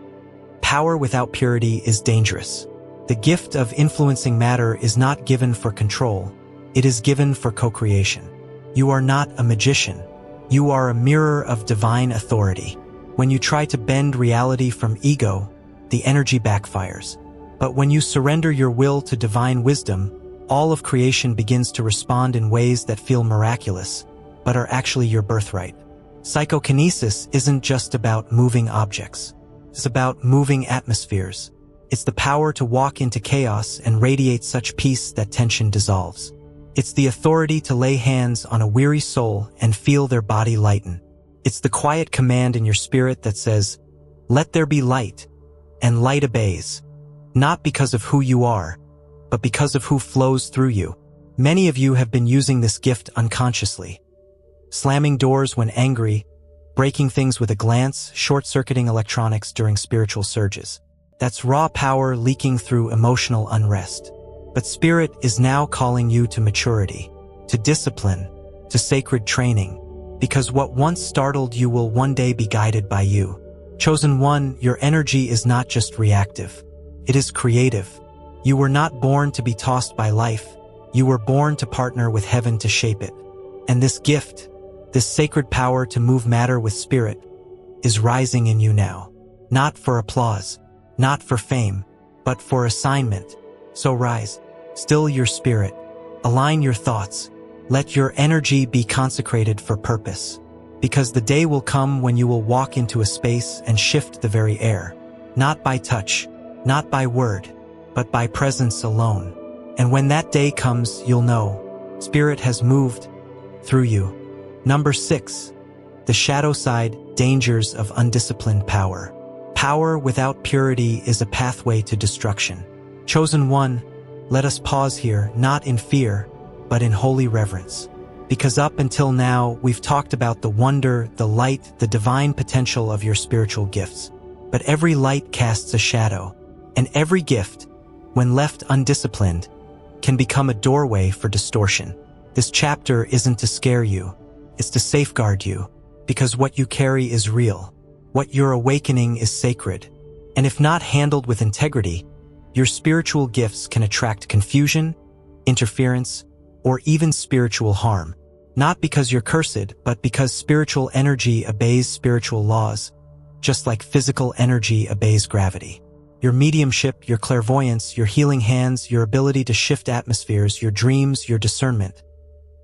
power without purity is dangerous. The gift of influencing matter is not given for control, it is given for co-creation. You are not a magician. You are a mirror of divine authority. When you try to bend reality from ego, the energy backfires. But when you surrender your will to divine wisdom, all of creation begins to respond in ways that feel miraculous, but are actually your birthright. Psychokinesis isn't just about moving objects. It's about moving atmospheres. It's the power to walk into chaos and radiate such peace that tension dissolves. It's the authority to lay hands on a weary soul and feel their body lighten. It's the quiet command in your spirit that says, "Let there be light," and light obeys. Not because of who you are, but because of who flows through you. Many of you have been using this gift unconsciously. Slamming doors when angry, breaking things with a glance, short-circuiting electronics during spiritual surges. That's raw power leaking through emotional unrest. But Spirit is now calling you to maturity, to discipline, to sacred training, because what once startled you will one day be guided by you. Chosen one, your energy is not just reactive. It is creative. You were not born to be tossed by life. You were born to partner with heaven to shape it. And this gift, this sacred power to move matter with spirit, is rising in you now. Not for applause, not for fame, but for assignment. So rise, still your spirit, align your thoughts, let your energy be consecrated for purpose. Because the day will come when you will walk into a space and shift the very air. Not by touch, not by word, but by presence alone. And when that day comes, you'll know, Spirit has moved through you. Number 6, the shadow side, dangers of undisciplined power. Power without purity is a pathway to destruction. Chosen one, let us pause here, not in fear, but in holy reverence. Because up until now, we've talked about the wonder, the light, the divine potential of your spiritual gifts. But every light casts a shadow, and every gift, when left undisciplined, can become a doorway for distortion. This chapter isn't to scare you, it's to safeguard you, because what you carry is real. What you're awakening is sacred. And if not handled with integrity, your spiritual gifts can attract confusion, interference, or even spiritual harm. Not because you're cursed, but because spiritual energy obeys spiritual laws, just like physical energy obeys gravity. Your mediumship, your clairvoyance, your healing hands, your ability to shift atmospheres, your dreams, your discernment,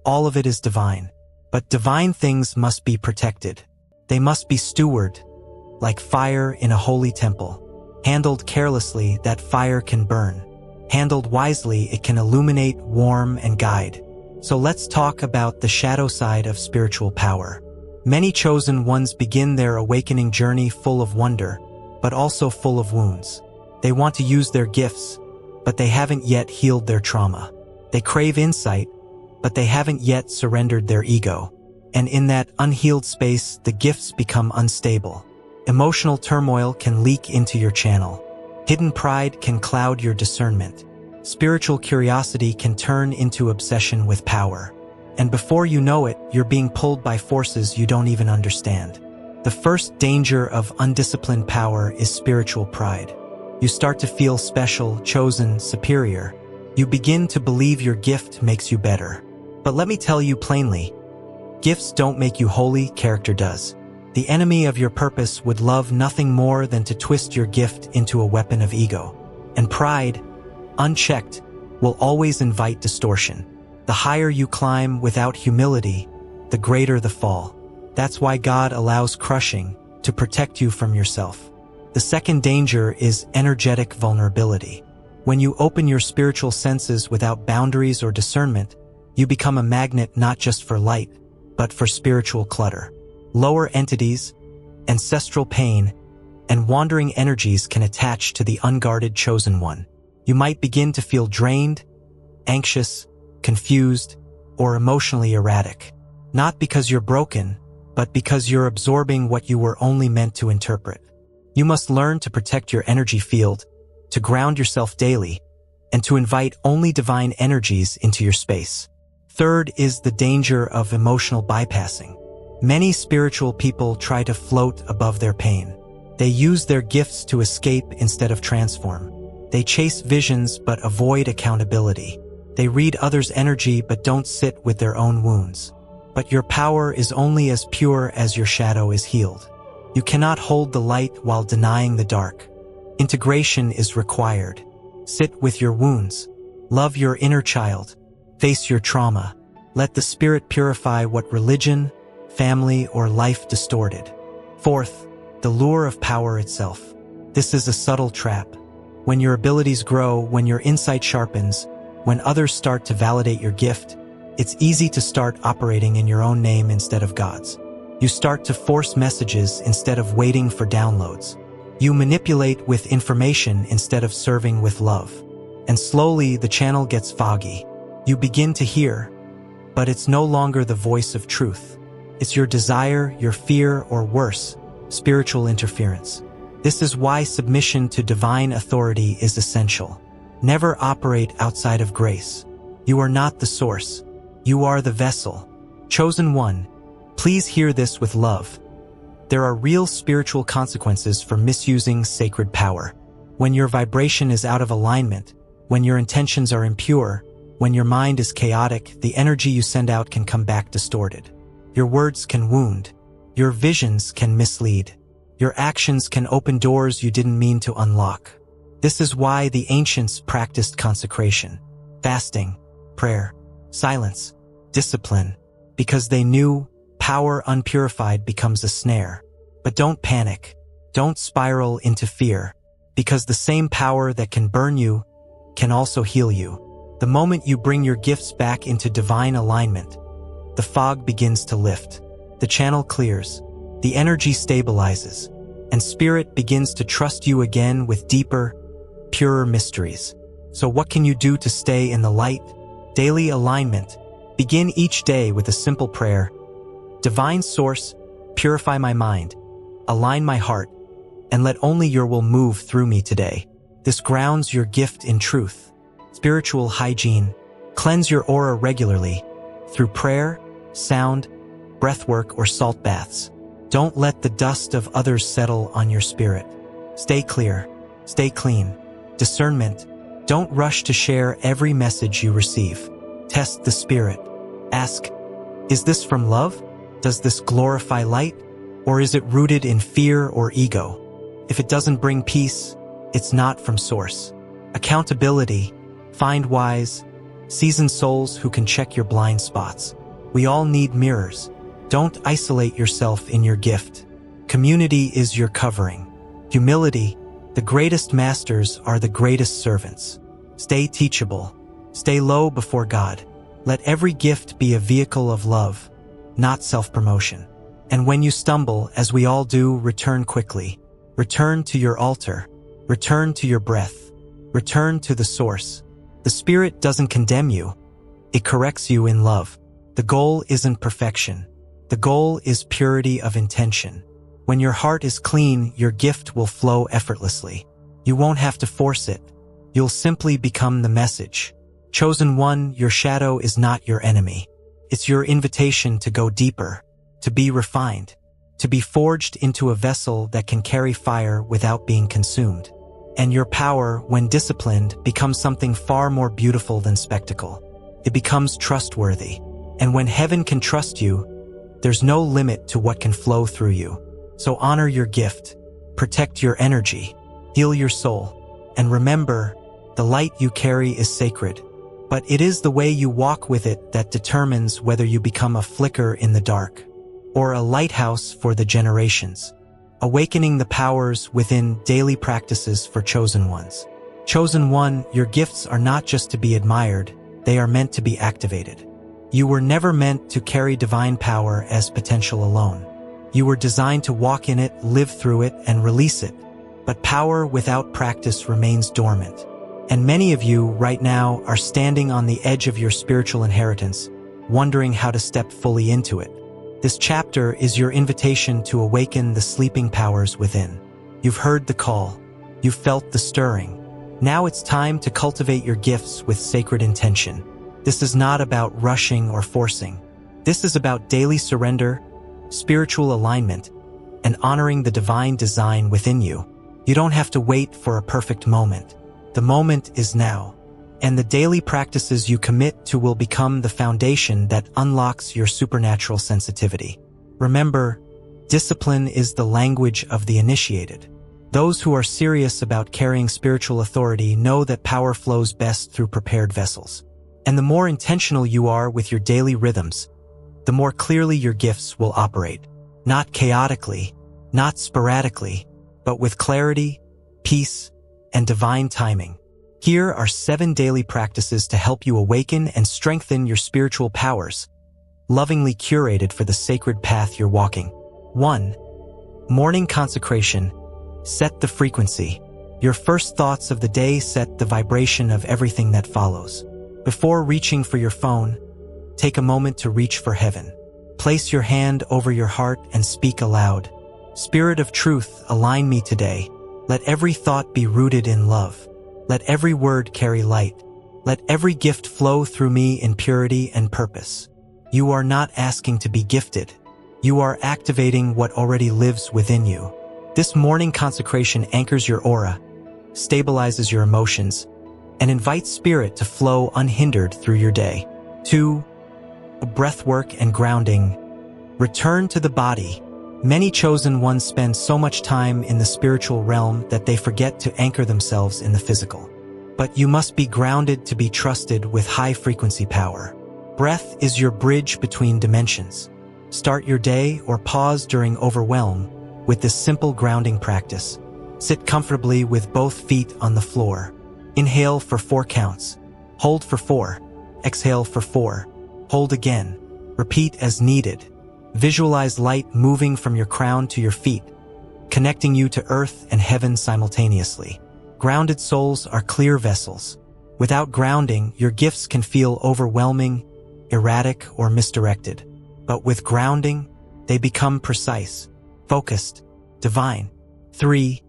all of it is divine. But divine things must be protected. They must be stewarded, like fire in a holy temple. Handled carelessly, that fire can burn. Handled wisely, it can illuminate, warm, and guide. So let's talk about the shadow side of spiritual power. Many chosen ones begin their awakening journey full of wonder, but also full of wounds. They want to use their gifts, but they haven't yet healed their trauma. They crave insight, but they haven't yet surrendered their ego. And in that unhealed space, the gifts become unstable. Emotional turmoil can leak into your channel. Hidden pride can cloud your discernment. Spiritual curiosity can turn into obsession with power. And before you know it, you're being pulled by forces you don't even understand. The first danger of undisciplined power is spiritual pride. You start to feel special, chosen, superior. You begin to believe your gift makes you better. But let me tell you plainly, gifts don't make you holy, character does. The enemy of your purpose would love nothing more than to twist your gift into a weapon of ego. And pride, unchecked, will always invite distortion. The higher you climb without humility, the greater the fall. That's why God allows crushing, to protect you from yourself. The second danger is energetic vulnerability. When you open your spiritual senses without boundaries or discernment, you become a magnet not just for light, but for spiritual clutter. Lower entities, ancestral pain, and wandering energies can attach to the unguarded chosen one. You might begin to feel drained, anxious, confused, or emotionally erratic. Not because you're broken, but because you're absorbing what you were only meant to interpret. You must learn to protect your energy field, to ground yourself daily, and to invite only divine energies into your space. Third is the danger of emotional bypassing. Many spiritual people try to float above their pain. They use their gifts to escape instead of transform. They chase visions but avoid accountability. They read others' energy but don't sit with their own wounds. But your power is only as pure as your shadow is healed. You cannot hold the light while denying the dark. Integration is required. Sit with your wounds. Love your inner child. Face your trauma. Let the spirit purify what religion, family, or life distorted. Fourth, the lure of power itself. This is a subtle trap. When your abilities grow, when your insight sharpens, when others start to validate your gift, it's easy to start operating in your own name instead of God's. You start to force messages instead of waiting for downloads. You manipulate with information instead of serving with love. And slowly the channel gets foggy. You begin to hear, but it's no longer the voice of truth. It's your desire, your fear, or worse, spiritual interference. This is why submission to divine authority is essential. Never operate outside of grace. You are not the source. You are the vessel. Chosen one, please hear this with love. There are real spiritual consequences for misusing sacred power. When your vibration is out of alignment, when your intentions are impure, when your mind is chaotic, the energy you send out can come back distorted. Your words can wound. Your visions can mislead. Your actions can open doors you didn't mean to unlock. This is why the ancients practiced consecration, fasting, prayer, silence, discipline, because they knew power unpurified becomes a snare. But don't panic. Don't spiral into fear, because the same power that can burn you can also heal you. The moment you bring your gifts back into divine alignment, the fog begins to lift. The channel clears. The energy stabilizes. And spirit begins to trust you again with deeper, purer mysteries. So what can you do to stay in the light? Daily alignment. Begin each day with a simple prayer. Divine Source, purify my mind, align my heart, and let only your will move through me today. This grounds your gift in truth. Spiritual hygiene. Cleanse your aura regularly through prayer, sound, breathwork, or salt baths. Don't let the dust of others settle on your spirit. Stay clear. Stay clean. Discernment. Don't rush to share every message you receive. Test the spirit. Ask, is this from love? Does this glorify light? Or is it rooted in fear or ego? If it doesn't bring peace, it's not from source. Accountability. Find wise, seasoned souls who can check your blind spots. We all need mirrors. Don't isolate yourself in your gift. Community is your covering. Humility. The greatest masters are the greatest servants. Stay teachable. Stay low before God. Let every gift be a vehicle of love, not self-promotion. And when you stumble, as we all do, return quickly. Return to your altar. Return to your breath. Return to the source. The Spirit doesn't condemn you. It corrects you in love. The goal isn't perfection. The goal is purity of intention. When your heart is clean, your gift will flow effortlessly. You won't have to force it. You'll simply become the message. Chosen one, your shadow is not your enemy. It's your invitation to go deeper, to be refined, to be forged into a vessel that can carry fire without being consumed. And your power, when disciplined, becomes something far more beautiful than spectacle. It becomes trustworthy. And when heaven can trust you, there's no limit to what can flow through you. So honor your gift, protect your energy, heal your soul, and remember, the light you carry is sacred. But it is the way you walk with it that determines whether you become a flicker in the dark or a lighthouse for the generations. Awakening the powers within daily practices for chosen ones. Chosen one, your gifts are not just to be admired, they are meant to be activated. You were never meant to carry divine power as potential alone. You were designed to walk in it, live through it, and release it. But power without practice remains dormant. And many of you right now are standing on the edge of your spiritual inheritance, wondering how to step fully into it. This chapter is your invitation to awaken the sleeping powers within. You've heard the call. You've felt the stirring. Now it's time to cultivate your gifts with sacred intention. This is not about rushing or forcing. This is about daily surrender, spiritual alignment, and honoring the divine design within you. You don't have to wait for a perfect moment. The moment is now, and the daily practices you commit to will become the foundation that unlocks your supernatural sensitivity. Remember, discipline is the language of the initiated. Those who are serious about carrying spiritual authority know that power flows best through prepared vessels. And the more intentional you are with your daily rhythms, the more clearly your gifts will operate. Not chaotically, not sporadically, but with clarity, peace, and divine timing. Here are 7 daily practices to help you awaken and strengthen your spiritual powers, lovingly curated for the sacred path you're walking. 1. Morning consecration. Set the frequency. Your first thoughts of the day set the vibration of everything that follows. Before reaching for your phone, take a moment to reach for heaven. Place your hand over your heart and speak aloud. Spirit of truth, align me today. Let every thought be rooted in love. Let every word carry light. Let every gift flow through me in purity and purpose. You are not asking to be gifted. You are activating what already lives within you. This morning consecration anchors your aura, stabilizes your emotions, and invites spirit to flow unhindered through your day. 2. Breathwork and grounding. Return to the body. Many chosen ones spend so much time in the spiritual realm that they forget to anchor themselves in the physical. But you must be grounded to be trusted with high-frequency power. Breath is your bridge between dimensions. Start your day or pause during overwhelm with this simple grounding practice. Sit comfortably with both feet on the floor. Inhale for 4 counts. Hold for 4. Exhale for 4. Hold again. Repeat as needed. Visualize light moving from your crown to your feet, connecting you to earth and heaven simultaneously. Grounded souls are clear vessels. Without grounding, your gifts can feel overwhelming, erratic, or misdirected. But with grounding, they become precise, focused, divine. 3.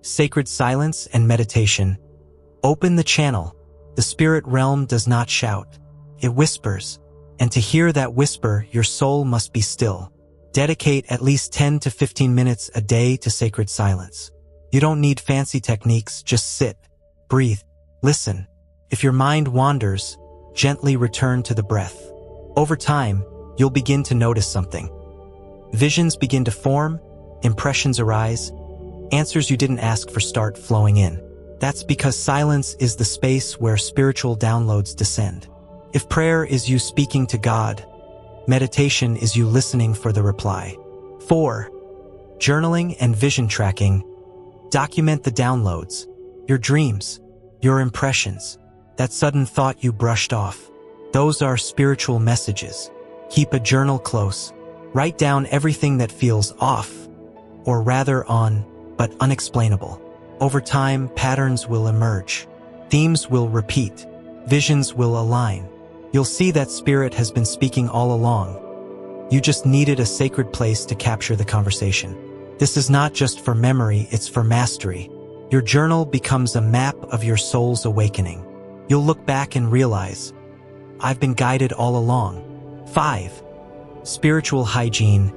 Sacred silence and meditation. Open the channel. The spirit realm does not shout. It whispers. And to hear that whisper, your soul must be still. Dedicate at least 10 to 15 minutes a day to sacred silence. You don't need fancy techniques, just sit, breathe, listen. If your mind wanders, gently return to the breath. Over time, you'll begin to notice something. Visions begin to form, impressions arise, answers you didn't ask for start flowing in. That's because silence is the space where spiritual downloads descend. If prayer is you speaking to God, meditation is you listening for the reply. 4. Journaling and vision tracking. Document the downloads, your dreams, your impressions, that sudden thought you brushed off. Those are spiritual messages. Keep a journal close. Write down everything that feels off, or rather on, but unexplainable. Over time, patterns will emerge. Themes will repeat. Visions will align. You'll see that spirit has been speaking all along. You just needed a sacred place to capture the conversation. This is not just for memory, it's for mastery. Your journal becomes a map of your soul's awakening. You'll look back and realize, I've been guided all along. 5. Spiritual hygiene.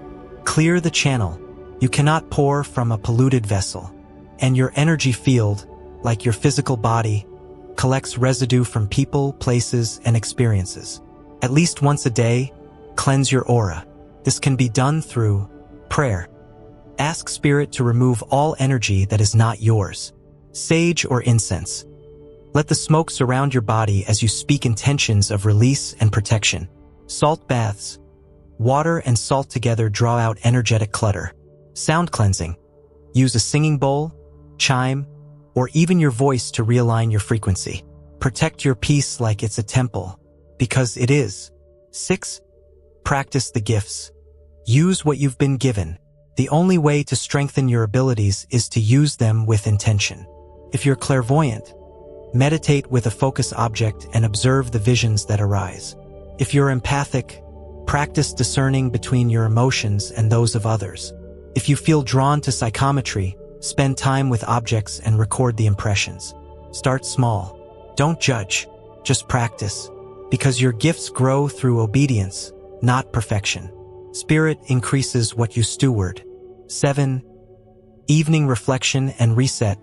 Clear the channel. You cannot pour from a polluted vessel. And your energy field, like your physical body, collects residue from people, places, and experiences. At least once a day, cleanse your aura. This can be done through prayer. Ask Spirit to remove all energy that is not yours. Sage or incense. Let the smoke surround your body as you speak intentions of release and protection. Salt baths. Water and salt together draw out energetic clutter. Sound cleansing. Use a singing bowl, chime, or even your voice to realign your frequency. Protect your peace like it's a temple, because it is. 6. Practice the gifts. Use what you've been given. The only way to strengthen your abilities is to use them with intention. If you're clairvoyant, meditate with a focus object and observe the visions that arise. If you're empathic, practice discerning between your emotions and those of others. If you feel drawn to psychometry, spend time with objects and record the impressions. Start small. Don't judge, just practice, because your gifts grow through obedience, not perfection. Spirit increases what you steward. 7. Evening reflection and reset.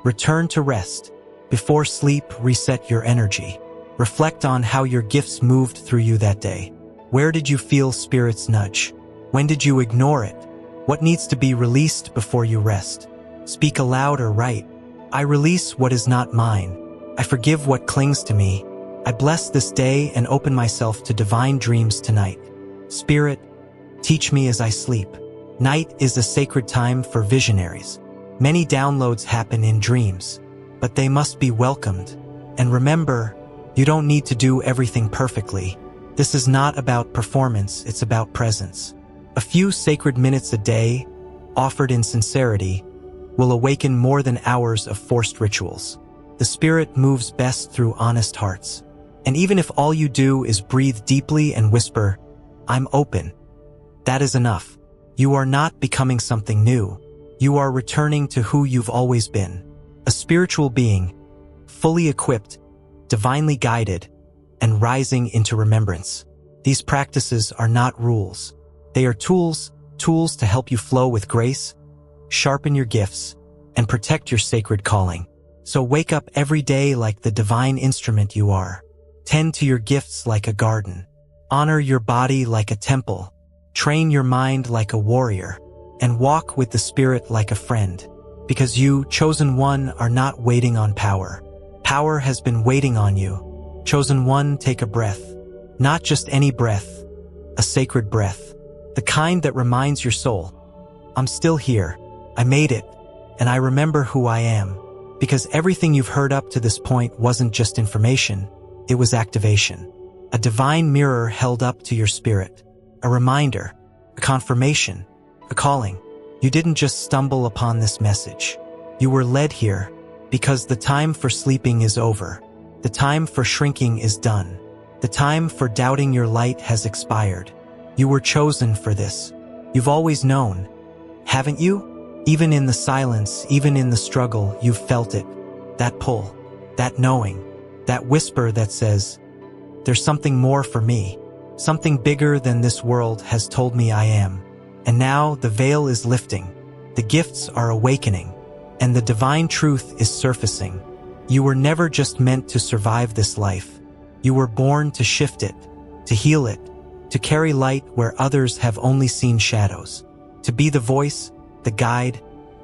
Return to rest. Before sleep, reset your energy. Reflect on how your gifts moved through you that day. Where did you feel Spirit's nudge? When did you ignore it? What needs to be released before you rest? Speak aloud or write. I release what is not mine. I forgive what clings to me. I bless this day and open myself to divine dreams tonight. Spirit, teach me as I sleep. Night is a sacred time for visionaries. Many downloads happen in dreams, but they must be welcomed. And remember, you don't need to do everything perfectly. This is not about performance, it's about presence. A few sacred minutes a day, offered in sincerity, will awaken more than hours of forced rituals. The Spirit moves best through honest hearts. And even if all you do is breathe deeply and whisper, "I'm open," that is enough. You are not becoming something new. You are returning to who you've always been. A spiritual being, fully equipped, divinely guided, and rising into remembrance. These practices are not rules. They are tools to help you flow with grace, sharpen your gifts, and protect your sacred calling. So wake up every day like the divine instrument you are. Tend to your gifts like a garden. Honor your body like a temple. Train your mind like a warrior. And walk with the Spirit like a friend. Because you, chosen one, are not waiting on power. Power has been waiting on you. Chosen one, take a breath. Not just any breath, a sacred breath. The kind that reminds your soul, I'm still here, I made it, and I remember who I am. Because everything you've heard up to this point wasn't just information, it was activation. A divine mirror held up to your spirit. A reminder, a confirmation, a calling. You didn't just stumble upon this message. You were led here because the time for sleeping is over. The time for shrinking is done. The time for doubting your light has expired. You were chosen for this. You've always known, haven't you? Even in the silence, even in the struggle, you've felt it. That pull, that knowing, that whisper that says, there's something more for me. Something bigger than this world has told me I am. And now the veil is lifting. The gifts are awakening. And the divine truth is surfacing. You were never just meant to survive this life. You were born to shift it, to heal it, to carry light where others have only seen shadows, to be the voice, the guide,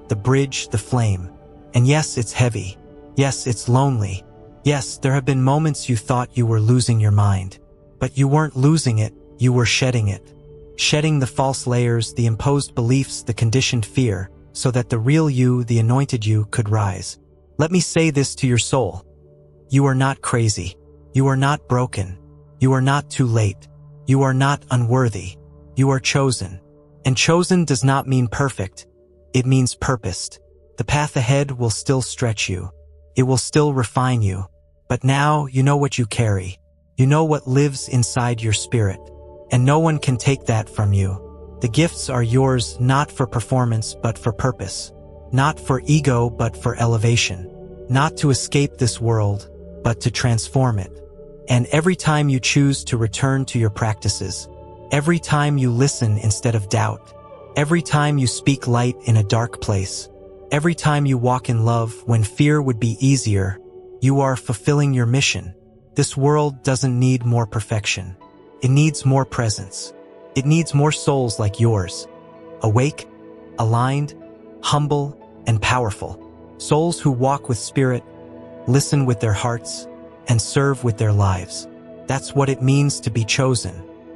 the bridge, the flame. And yes, it's heavy. Yes, it's lonely. Yes, there have been moments you thought you were losing your mind. But you weren't losing it, you were shedding it. Shedding the false layers, the imposed beliefs, the conditioned fear, so that the real you, the anointed you, could rise. Let me say this to your soul. You are not crazy. You are not broken. You are not too late. You are not unworthy. You are chosen. And chosen does not mean perfect. It means purposed. The path ahead will still stretch you. It will still refine you. But now you know what you carry. You know what lives inside your spirit. And no one can take that from you. The gifts are yours not for performance but for purpose. Not for ego but for elevation. Not to escape this world, but to transform it. And every time you choose to return to your practices, every time you listen instead of doubt, every time you speak light in a dark place, every time you walk in love when fear would be easier, you are fulfilling your mission. This world doesn't need more perfection. It needs more presence. It needs more souls like yours. Awake, aligned, humble, and powerful. Souls who walk with spirit, listen with their hearts, and serve with their lives. That's what it means to be chosen.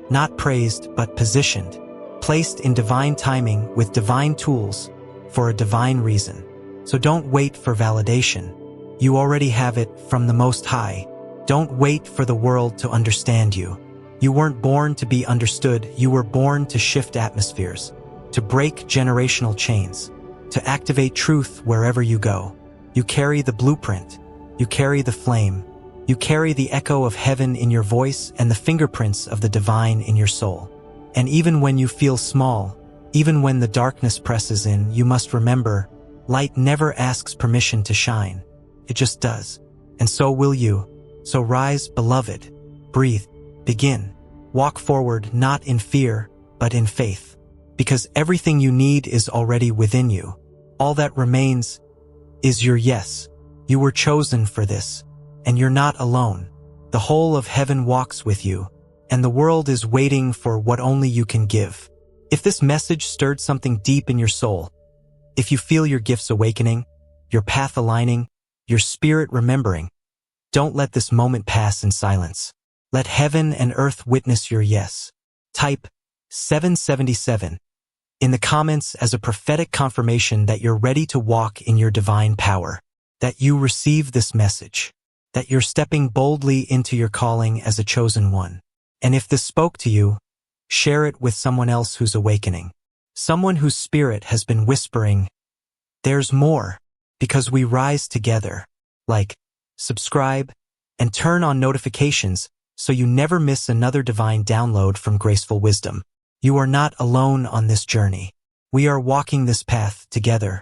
Not praised, but positioned. Placed in divine timing with divine tools for a divine reason. So don't wait for validation. You already have it from the Most High. Don't wait for the world to understand you. You weren't born to be understood. You were born to shift atmospheres, to break generational chains, to activate truth wherever you go. You carry the blueprint. You carry the flame. You carry the echo of heaven in your voice and the fingerprints of the divine in your soul. And even when you feel small, even when the darkness presses in, you must remember, light never asks permission to shine. It just does. And so will you. So rise, beloved. Breathe. Begin. Walk forward, not in fear, but in faith. Because everything you need is already within you. All that remains is your yes. You were chosen for this. And you're not alone. The whole of heaven walks with you. And the world is waiting for what only you can give. If this message stirred something deep in your soul, if you feel your gifts awakening, your path aligning, your spirit remembering, don't let this moment pass in silence. Let heaven and earth witness your yes. Type 777 in the comments as a prophetic confirmation that you're ready to walk in your divine power, that you receive this message, that you're stepping boldly into your calling as a chosen one. And if this spoke to you, share it with someone else who's awakening. Someone whose spirit has been whispering, there's more, because we rise together. Like, subscribe, and turn on notifications so you never miss another divine download from Graceful Wisdom. You are not alone on this journey. We are walking this path together.